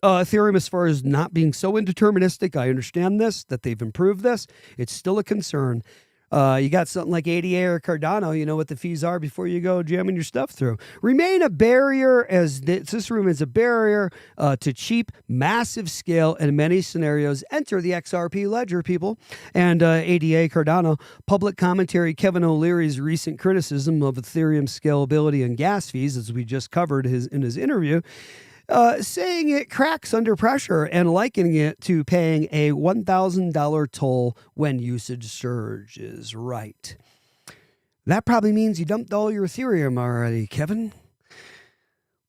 Ethereum, as far as not being so indeterministic, I understand this, that they've improved this. It's still a concern. You got something like ADA or Cardano, you know what the fees are before you go jamming your stuff through. Remain a barrier as this remains a barrier to cheap, massive scale, and in many scenarios, enter the XRP Ledger, people. And ADA Cardano, public commentary, Kevin O'Leary's recent criticism of Ethereum scalability and gas fees, as we just covered in his interview, saying it cracks under pressure and likening it to paying a $1,000 toll when usage surges. Right. That probably means you dumped all your Ethereum already, Kevin.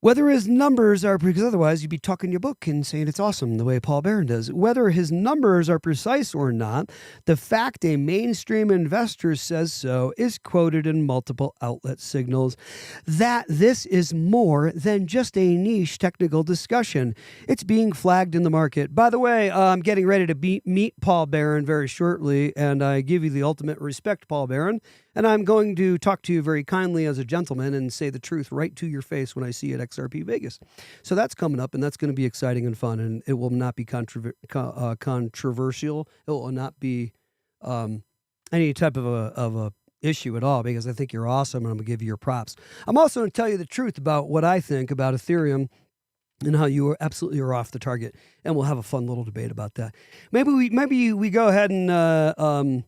Whether his numbers are, because otherwise you'd be talking your book and saying it's awesome the way Paul Barron does. Whether his numbers are precise or not, the fact a mainstream investor says so is quoted in multiple outlet signals that this is more than just a niche technical discussion. It's being flagged in the market. By the way, I'm getting ready to meet Paul Barron very shortly, and I give you the ultimate respect, Paul Barron. And I'm going to talk to you very kindly as a gentleman and say the truth right to your face when I see you at XRP Vegas. So that's coming up, and that's going to be exciting and fun, and it will not be controversial. It will not be any type of a issue at all, because I think you're awesome, and I'm going to give you your props. I'm also going to tell you the truth about what I think about Ethereum and how you absolutely are off the target, and we'll have a fun little debate about that. Maybe we go ahead and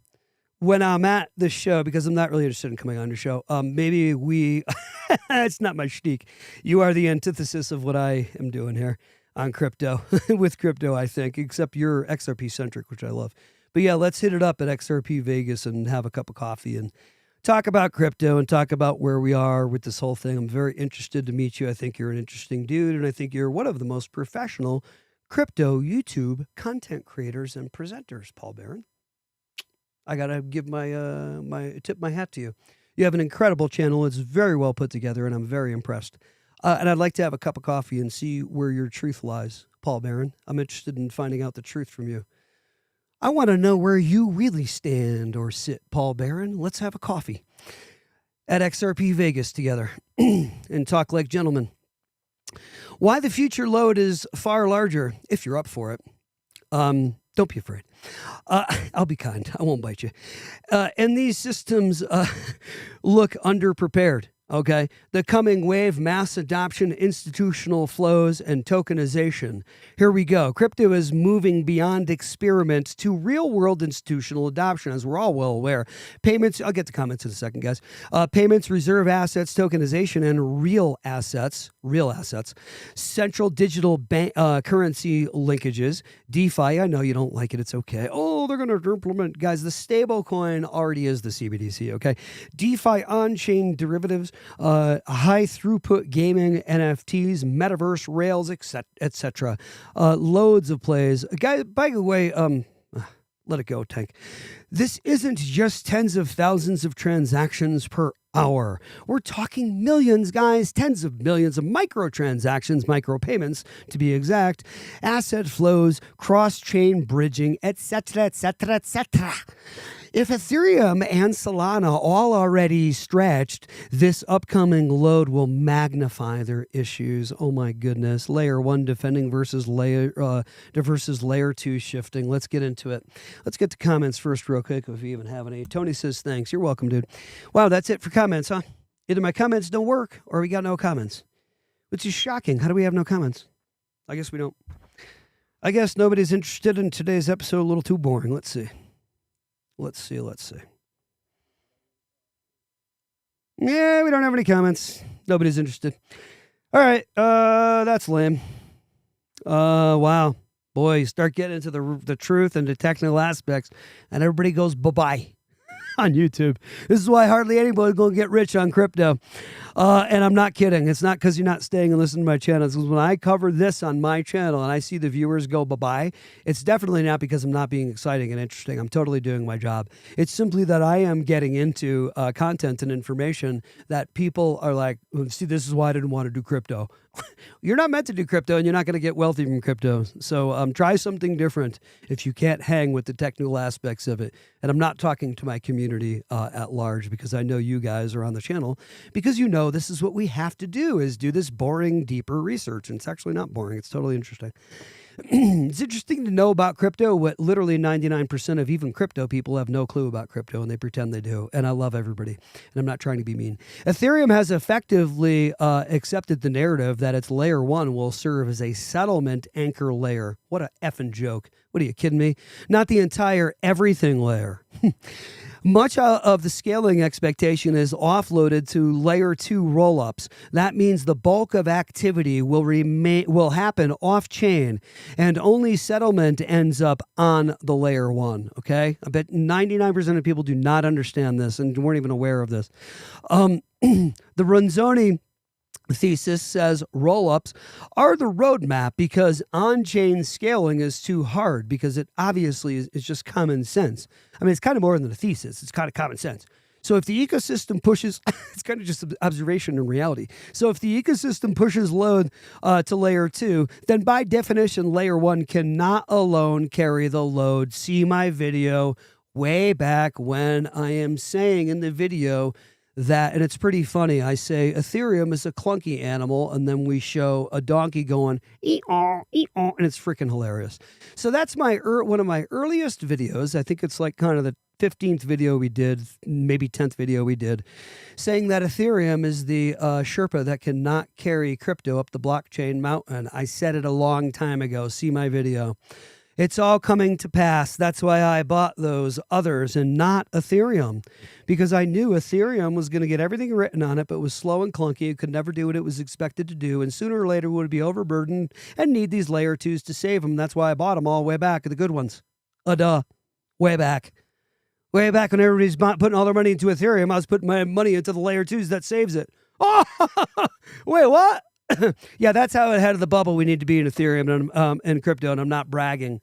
when I'm at the show, because I'm not really interested in coming on your show, maybe we, it's not my shtick. You are the antithesis of what I am doing here on crypto, with crypto, I think, except you're XRP-centric, which I love. But yeah, let's hit it up at XRP Vegas and have a cup of coffee and talk about crypto and talk about where we are with this whole thing. I'm very interested to meet you. I think you're an interesting dude, and I think you're one of the most professional crypto YouTube content creators and presenters, Paul Barron. I gotta give tip my hat to you. You have an incredible channel. It's very well put together, and I'm very impressed. And I'd like to have a cup of coffee and see where your truth lies, Paul Barron. I'm interested in finding out the truth from you. I want to know where you really stand or sit, Paul Barron. Let's have a coffee at XRP Vegas together and talk like gentlemen. Why the future load is far larger, if you're up for it. Don't be afraid. I'll be kind. I won't bite you. And these systems look underprepared. Okay. The coming wave, mass adoption, institutional flows, and tokenization. Here we go. Crypto is moving beyond experiment to real world institutional adoption, as we're all well aware. Payments, I'll get to comments in a second, guys. Payments, reserve assets, tokenization, and real assets, central digital currency linkages, DeFi. I know you don't like it. It's okay. Oh, they're going to implement, guys. The stable coin already is the CBDC. Okay. DeFi on-chain derivatives, high throughput gaming, NFTs, metaverse, rails, etc. Loads of plays. Guys, by the way, let it go, Tank. This isn't just tens of thousands of transactions per hour. We're talking millions, guys, tens of millions of microtransactions, micropayments to be exact, asset flows, cross-chain bridging, etc., etc., etc. If Ethereum and Solana all already stretched, this upcoming load will magnify their issues. Oh my goodness. Layer 1 defending versus layer 2 shifting. Let's get into it. Let's get to comments first real quick if we even have any. Tony says thanks. You're welcome, dude. Wow, that's it for comments, huh? Either my comments don't work or we got no comments. Which is shocking. How do we have no comments? I guess we don't. I guess nobody's interested in today's episode. A little too boring. Let's see. Yeah, we don't have any comments. Nobody's interested. All right, that's lame. Wow. Boy, you start getting into the truth and the technical aspects, and everybody goes bye-bye on YouTube. This is why hardly anybody's going to get rich on crypto. And I'm not kidding. It's not because you're not staying and listening to my channel. It's because when I cover this on my channel and I see the viewers go bye-bye, it's definitely not because I'm not being exciting and interesting. I'm totally doing my job. It's simply that I am getting into content and information that people are like, see, this is why I didn't want to do crypto. You're not meant to do crypto, and you're not going to get wealthy from crypto. So try something different if you can't hang with the technical aspects of it. And I'm not talking to my community at large, because I know you guys are on the channel because you know this is what we have to do, is do this boring, deeper research. And it's actually not boring. It's totally interesting. It's interesting to know about crypto what literally 99% of even crypto people have no clue about crypto, and they pretend they do. And I love everybody, and I'm not trying to be mean. Ethereum has effectively accepted the narrative that its layer 1 will serve as a settlement anchor layer. What a effing joke. What are you kidding me? Not the entire everything layer. Much of the scaling expectation is offloaded to layer 2 rollups. That means the bulk of activity will happen off chain, and only settlement ends up on the layer 1. Okay, I bet 99% of people do not understand this and weren't even aware of this. The Runzoni thesis says rollups are the roadmap because on-chain scaling is too hard, because it obviously is just common sense. I mean, it's kind of more than a thesis. It's kind of common sense. So if the ecosystem pushes, it's kind of just observation and reality. So if the ecosystem pushes load to layer 2, then by definition, layer 1 cannot alone carry the load. See my video way back when I am saying in the video that, and it's pretty funny, I say Ethereum is a clunky animal, and then we show a donkey going ee-aw, ee-aw, and it's freaking hilarious. So that's one of my earliest videos. I think it's like kind of the 15th video we did, maybe 10th video we did, saying that Ethereum is the Sherpa that cannot carry crypto up the blockchain mountain. I said it a long time ago. See my video. It's all coming to pass. That's why I bought those others and not Ethereum, because I knew Ethereum was going to get everything written on it, but was slow and clunky. It could never do what it was expected to do, and sooner or later would be overburdened and need these layer 2s to save them. That's why I bought them all way back, the good ones. Way back. Way back when everybody's putting all their money into Ethereum, I was putting my money into the layer 2s that saves it. Oh, wait, what? Yeah, that's how ahead of the bubble we need to be in Ethereum and crypto, and I'm not bragging.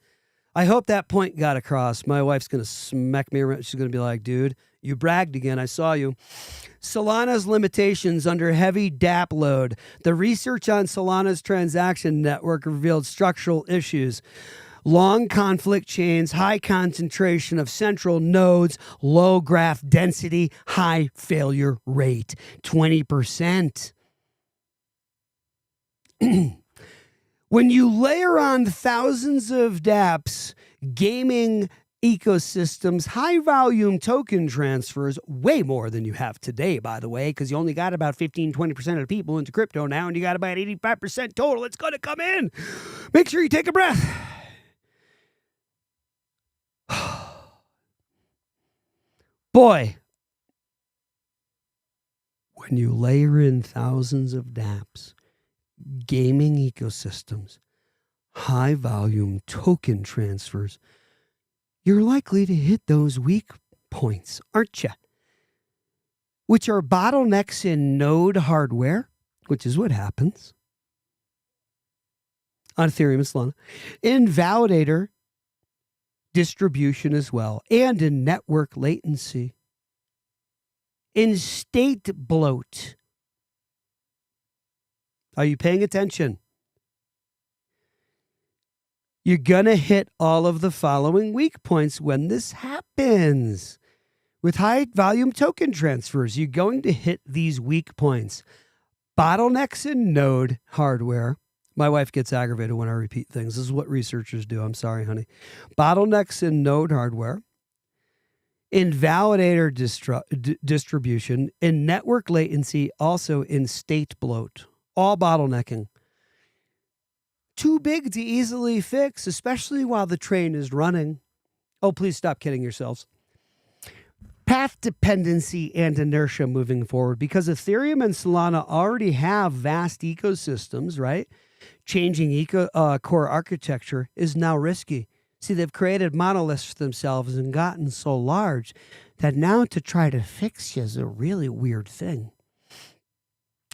I hope that point got across. My wife's going to smack me around. She's going to be like, dude, you bragged again. I saw you. Solana's limitations under heavy DApp load. The research on Solana's transaction network revealed structural issues. Long conflict chains, high concentration of central nodes, low graph density, high failure rate, 20%. When you layer on thousands of dApps, gaming ecosystems, high volume token transfers, way more than you have today, by the way, because you only got about 15-20% of the people into crypto now, and you got about 85% total. It's going to come in. Make sure you take a breath. Boy, when you layer in thousands of dApps, gaming ecosystems, high volume token transfers, you're likely to hit those weak points, aren't you? Which are bottlenecks in node hardware, which is what happens on Ethereum and Solana, in validator distribution as well, and in network latency, in state bloat. Are you paying attention? You're going to hit all of the following weak points when this happens. With high volume token transfers, you're going to hit these weak points. Bottlenecks in node hardware. My wife gets aggravated when I repeat things. This is what researchers do. I'm sorry, honey. Bottlenecks in node hardware, in validator distribution, in network latency, also in state bloat. All bottlenecking. Too big to easily fix, especially while the train is running. Oh, please stop kidding yourselves. Path dependency and inertia moving forward, because Ethereum and Solana already have vast ecosystems, right? Changing core architecture is now risky. See, they've created monoliths for themselves and gotten so large that now to try to fix you is a really weird thing.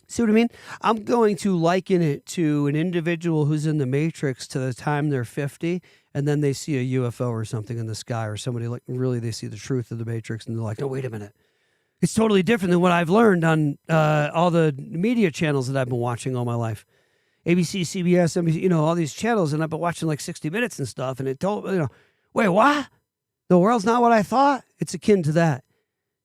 See what I mean? I'm going to liken it to an individual who's in the Matrix to the time they're 50, and then they see a UFO or something in the sky, or somebody like really they see the truth of the Matrix, and they're like, no, wait a minute. It's totally different than what I've learned on all the media channels that I've been watching all my life. ABC, CBS, NBC, all these channels, and I've been watching like 60 Minutes and stuff, and it told, wait, what? The world's not what I thought? It's akin to that.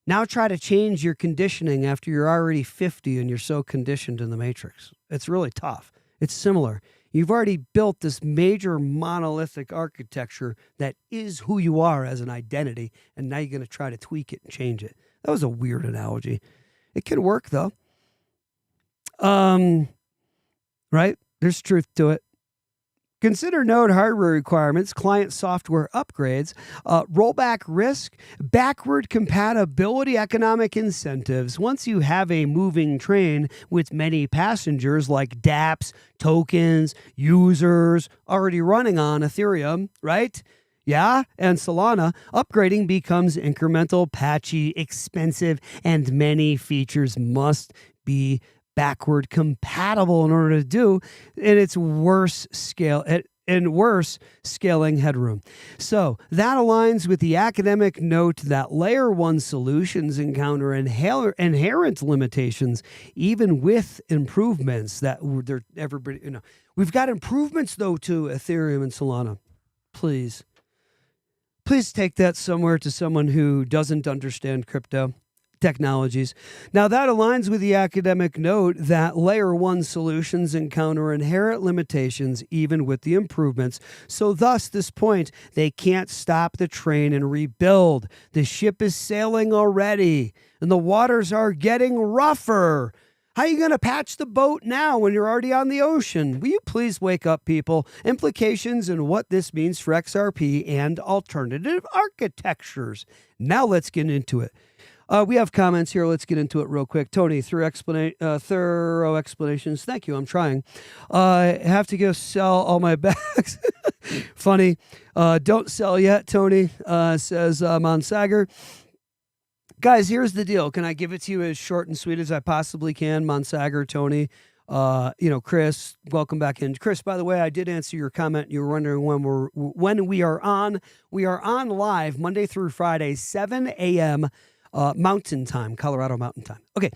Now try to change your conditioning after you're already 50 and you're so conditioned in the Matrix. It's really tough. It's similar. You've already built this major monolithic architecture that is who you are as an identity, and now you're going to try to tweak it and change it. That was a weird analogy. It can work, though. Right? There's truth to it. Consider node hardware requirements, client software upgrades, rollback risk, backward compatibility, economic incentives. Once you have a moving train with many passengers like dApps, tokens, users already running on Ethereum, right? Yeah, and Solana, upgrading becomes incremental, patchy, expensive, and many features must be backward compatible in order to do, and it's worse scale and worse scaling headroom. So that aligns with the academic note that layer one solutions encounter inherent limitations, even with improvements that they're everybody. We've got improvements though to Ethereum and Solana. Please take that somewhere to someone who doesn't understand crypto technologies. Now, that aligns with the academic note that layer one solutions encounter inherent limitations even with the improvements. So thus, this point, they can't stop the train and rebuild. The ship is sailing already, and the waters are getting rougher. How are you going to patch the boat now when you're already on the ocean? Will you please wake up, people? Implications and what this means for XRP and alternative architectures. Now let's get into it. We have comments here. Let's get into it real quick. Tony, thorough explanations. Thank you. I'm trying. I have to go sell all my bags. Funny. Don't sell yet, Tony, says Monsager. Guys, here's the deal. Can I give it to you as short and sweet as I possibly can? Monsager, Tony, Chris, welcome back in. Chris, by the way, I did answer your comment. You were wondering when we are on. We are on live Monday through Friday, 7 a.m. Mountain time, Colorado Mountain time. Okay.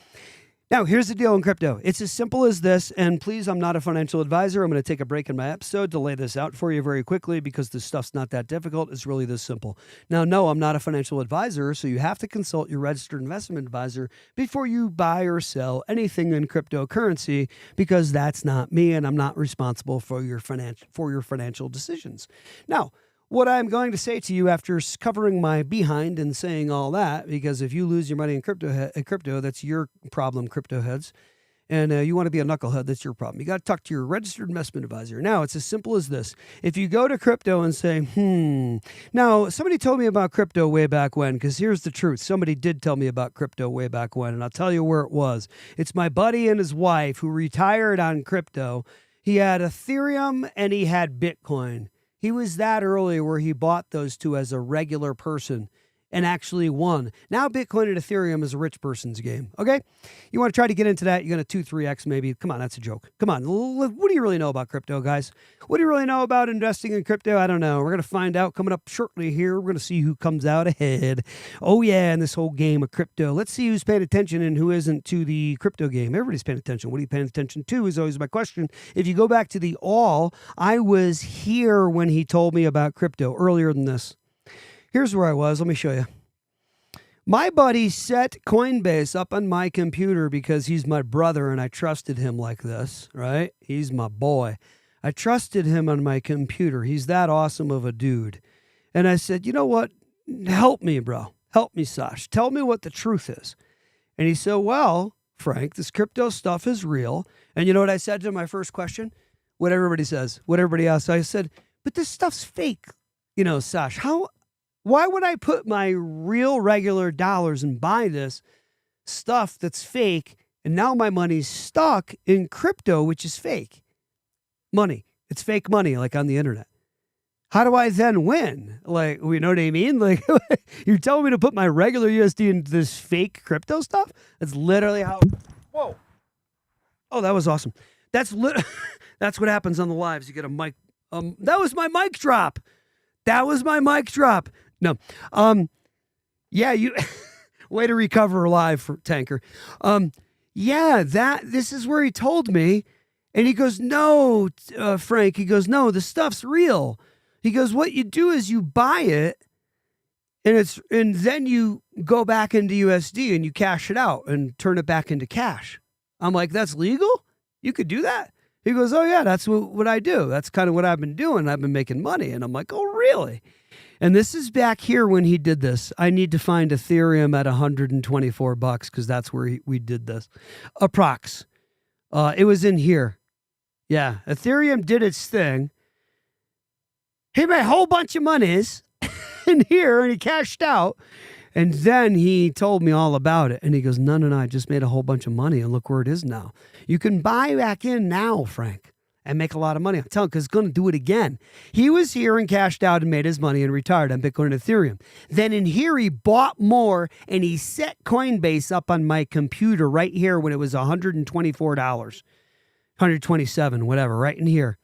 Now, here's the deal in crypto. It's as simple as this, and please, I'm not a financial advisor. I'm going to take a break in my episode to lay this out for you very quickly because this stuff's not that difficult. It's really this simple. Now, no, I'm not a financial advisor, so you have to consult your registered investment advisor before you buy or sell anything in cryptocurrency because that's not me, and I'm not responsible for your financial decisions. Now, what I'm going to say to you after covering my behind and saying all that, because if you lose your money in crypto, that's your problem, crypto heads, and you want to be a knucklehead, that's your problem. You got to talk to your registered investment advisor. Now, it's as simple as this. If you go to crypto and say, now, somebody told me about crypto way back when, because here's the truth. Somebody did tell me about crypto way back when, and I'll tell you where it was. It's my buddy and his wife who retired on crypto. He had Ethereum and he had Bitcoin. He was that early where he bought those two as a regular person and actually won. Now Bitcoin and Ethereum is a rich person's game, okay? You want to try to get into that, you're going to 2-3x maybe. Come on, that's a joke. Come on, what do you really know about crypto, guys? What do you really know about investing in crypto? I don't know. We're going to find out coming up shortly here. We're going to see who comes out ahead. Oh yeah, in this whole game of crypto. Let's see who's paying attention and who isn't to the crypto game. Everybody's paying attention. What are you paying attention to is always my question. If you go back to the I was here when he told me about crypto earlier than this. Here's where I was. Let me show you. My buddy set Coinbase up on my computer because he's my brother and I trusted him like this, right? He's my boy. I trusted him on my computer. He's that awesome of a dude. And I said, you know what? Help me, bro. Help me, Sash. Tell me what the truth is. And he said, well, Frank, this crypto stuff is real. And you know what I said to my first question? What everybody says, what everybody asks. I said, but this stuff's fake. Sash, why would I put my real regular dollars and buy this stuff that's fake? And now my money's stuck in crypto, which is fake money. It's fake money, like on the internet. How do I then win? Like, you know what I mean? Like, you're telling me to put my regular USD into this fake crypto stuff? That's literally how. Whoa. Oh, that was awesome. That's what happens on the lives. You get a mic. That was my mic drop. No. Yeah, you way to recover live for Tanker. This is where he told me. And he goes, no, Frank. He goes, no, the stuff's real. He goes, what you do is you buy it and then you go back into USD and you cash it out and turn it back into cash. I'm like, that's legal? You could do that? He goes, oh, yeah, that's what I do. That's kind of what I've been doing. I've been making money. And I'm like, oh, really? And this is back here when he did this. I need to find Ethereum at $124 because that's where we did this. Approx. It was in here. Yeah, Ethereum did its thing. He made a whole bunch of monies in here and he cashed out. And then he told me all about it. And he goes, no, I just made a whole bunch of money and look where it is now. You can buy back in now, Frank, and make a lot of money. I'm telling you, because it's going to do it again. He was here and cashed out and made his money and retired on Bitcoin and Ethereum. Then in here, he bought more and he set Coinbase up on my computer right here when it was $124, $127, whatever, right in here.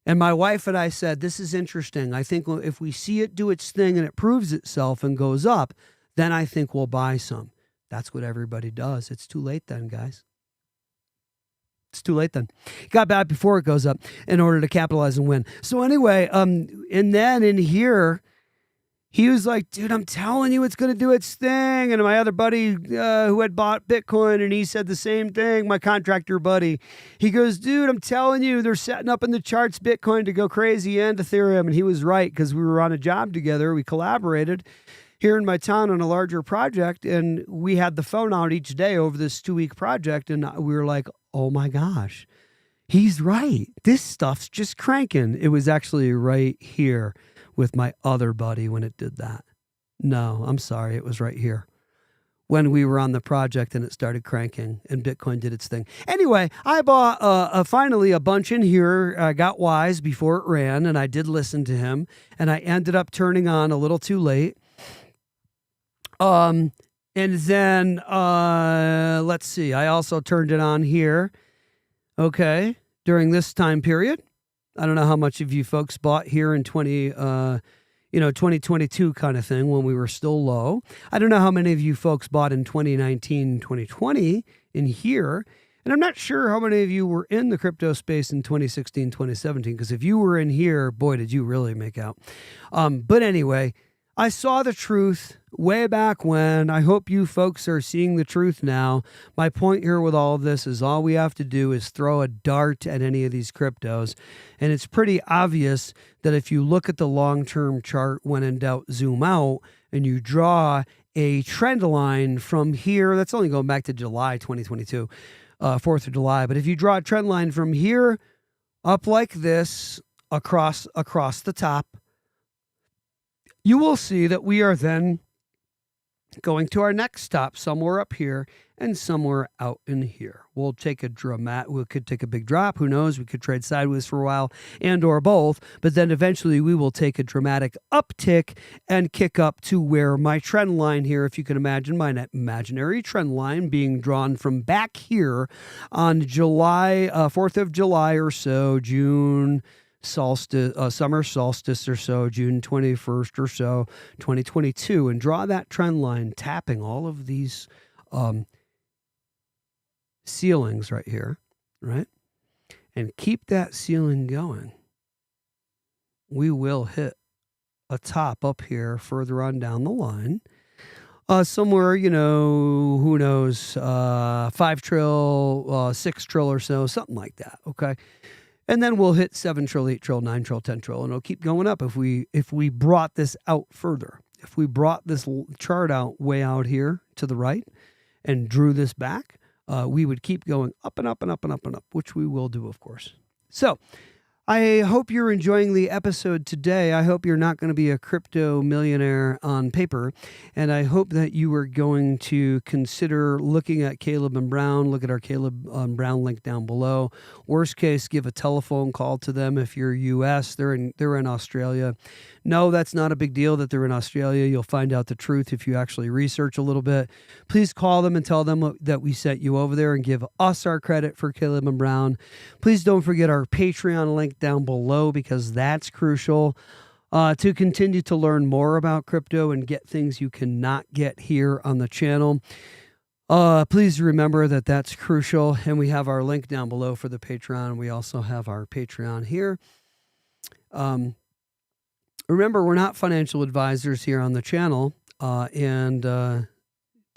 And my wife and I said, this is interesting. I think if we see it do its thing and it proves itself and goes up, then I think we'll buy some. That's what everybody does. It's too late then, guys. It's too late then. Got back before it goes up in order to capitalize and win. So anyway, and then in here, he was like, dude, I'm telling you, it's going to do its thing. And my other buddy who had bought Bitcoin, and he said the same thing, my contractor buddy. He goes, dude, I'm telling you, they're setting up in the charts Bitcoin to go crazy and Ethereum. And he was right because we were on a job together. We collaborated here in my town on a larger project. And we had the phone out each day over this 2-week project. And we were like, oh my gosh, he's right. This stuff's just cranking. It was actually right here with my other buddy when it did that. No, I'm sorry. It was right here when we were on the project and it started cranking and Bitcoin did its thing. Anyway, I bought finally a bunch in here. I got wise before it ran and I did listen to him and I ended up turning on a little too late. And then let's see. I also turned it on here. Okay. During this time period. I don't know how much of you folks bought here in 2022 kind of thing when we were still low. I don't know how many of you folks bought in 2019, 2020 in here. And I'm not sure how many of you were in the crypto space in 2016, 2017, because if you were in here, boy, did you really make out. But anyway, I saw the truth way back when. I hope you folks are seeing the truth now. My point here with all of this is all we have to do is throw a dart at any of these cryptos. And it's pretty obvious that if you look at the long-term chart, when in doubt, zoom out, and you draw a trend line from here, that's only going back to July 2022, 4th of July. But if you draw a trend line from here up like this, across the top, you will see that we are then going to our next stop somewhere up here and somewhere out in here. We could take a big drop. Who knows? We could trade sideways for a while and or both. But then eventually we will take a dramatic uptick and kick up to where my trend line here, if you can imagine my imaginary trend line being drawn from back here on July, 4th of July or so, June solstice, summer solstice or so, June 21st or so, 2022, and draw that trend line tapping all of these ceilings right here, right? And keep that ceiling going. We will hit a top up here further on down the line. Somewhere, who knows, 5 trill, 6 trill or so, something like that, okay? And then we'll hit 7 trill, 8 trill, 9 trill, 10 trill, and it'll keep going up if we brought this out further. If we brought this chart out way out here to the right and drew this back, we would keep going up and up and up and up and up, which we will do, of course. So I hope you're enjoying the episode today. I hope you're not going to be a crypto millionaire on paper. And I hope that you are going to consider looking at Caleb and Brown. Look at our Caleb Brown link down below. Worst case, give a telephone call to them if you're US. They're in Australia. No, that's not a big deal that they're in Australia. You'll find out the truth if you actually research a little bit. Please call them and tell them that we sent you over there and give us our credit for Caleb and Brown. Please don't forget our Patreon link down below because that's crucial to continue to learn more about crypto and get things you cannot get here on the channel. Please remember that that's crucial. And we have our link down below for the Patreon. We also have our Patreon here. Remember, we're not financial advisors here on the channel, and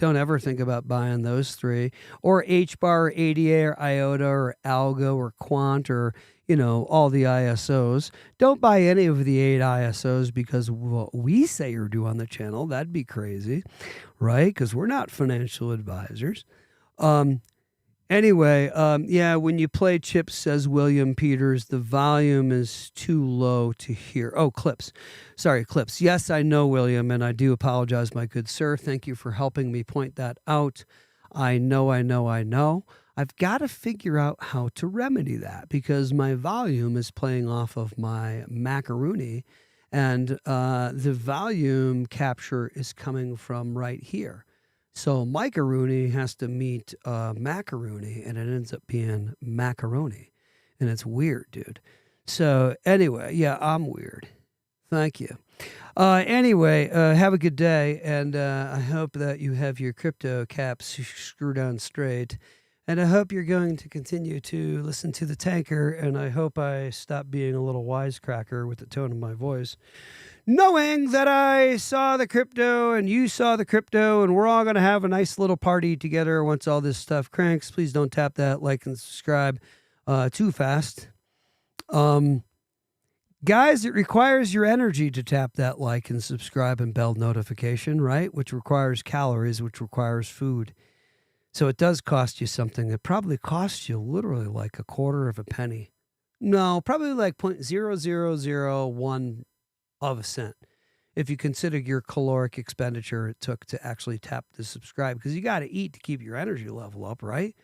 Don't ever think about buying those three, or HBAR, or ADA, or IOTA, or Algo, or Quant, or all the ISOs. Don't buy any of the 8 ISOs because what we say you're due on the channel. That'd be crazy, right? Because we're not financial advisors. Anyway, yeah, when you play chips, says William Peters, the volume is too low to hear. Oh, clips. Sorry, clips. Yes, I know, William, and I do apologize, my good sir. Thank you for helping me point that out. I know. I've got to figure out how to remedy that because my volume is playing off of my macaroni, and the volume capture is coming from right here. So macaroni has to meet macaroni, and it ends up being macaroni. And it's weird, dude. So anyway, yeah, I'm weird. Thank you. Anyway, have a good day, and I hope that you have your crypto caps screwed on straight. And I hope you're going to continue to listen to the tanker, and I hope I stop being a little wisecracker with the tone of my voice. Knowing that I saw the crypto and you saw the crypto, and we're all going to have a nice little party together once all this stuff cranks. Please don't tap that like and subscribe too fast. Guys, it requires your energy to tap that like and subscribe and bell notification, right? Which requires calories, which requires food. So it does cost you something. It probably costs you literally like a quarter of a penny. No, probably like 0.0001 of a cent if you consider your caloric expenditure it took to actually tap the subscribe, because you got to eat to keep your energy level up, right?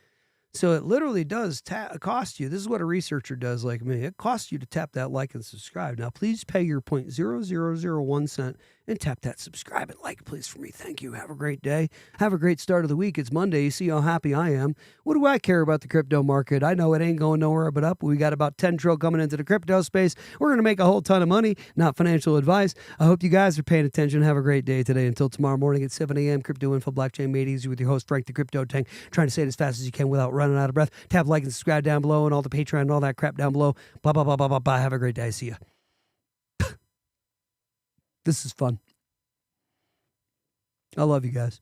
So it literally does cost you. This is what a researcher does like me. It costs you to tap that like and subscribe. Now, please pay your 0.0001 cent and tap that subscribe and like, please, for me. Thank you. Have a great day. Have a great start of the week. It's Monday. You see how happy I am. What do I care about the crypto market? I know it ain't going nowhere but up. We got about 10 trillion coming into the crypto space. We're going to make a whole ton of money, not financial advice. I hope you guys are paying attention. Have a great day today. Until tomorrow morning at 7 a.m., Crypto Info Blockchain Made Easy with your host, Frank the Crypto Tank, trying to say it as fast as you can without running out of breath. Tap like and subscribe down below and all the Patreon and all that crap down below. Blah, blah, blah, blah, blah, blah. Have a great day. See ya. This is fun. I love you guys.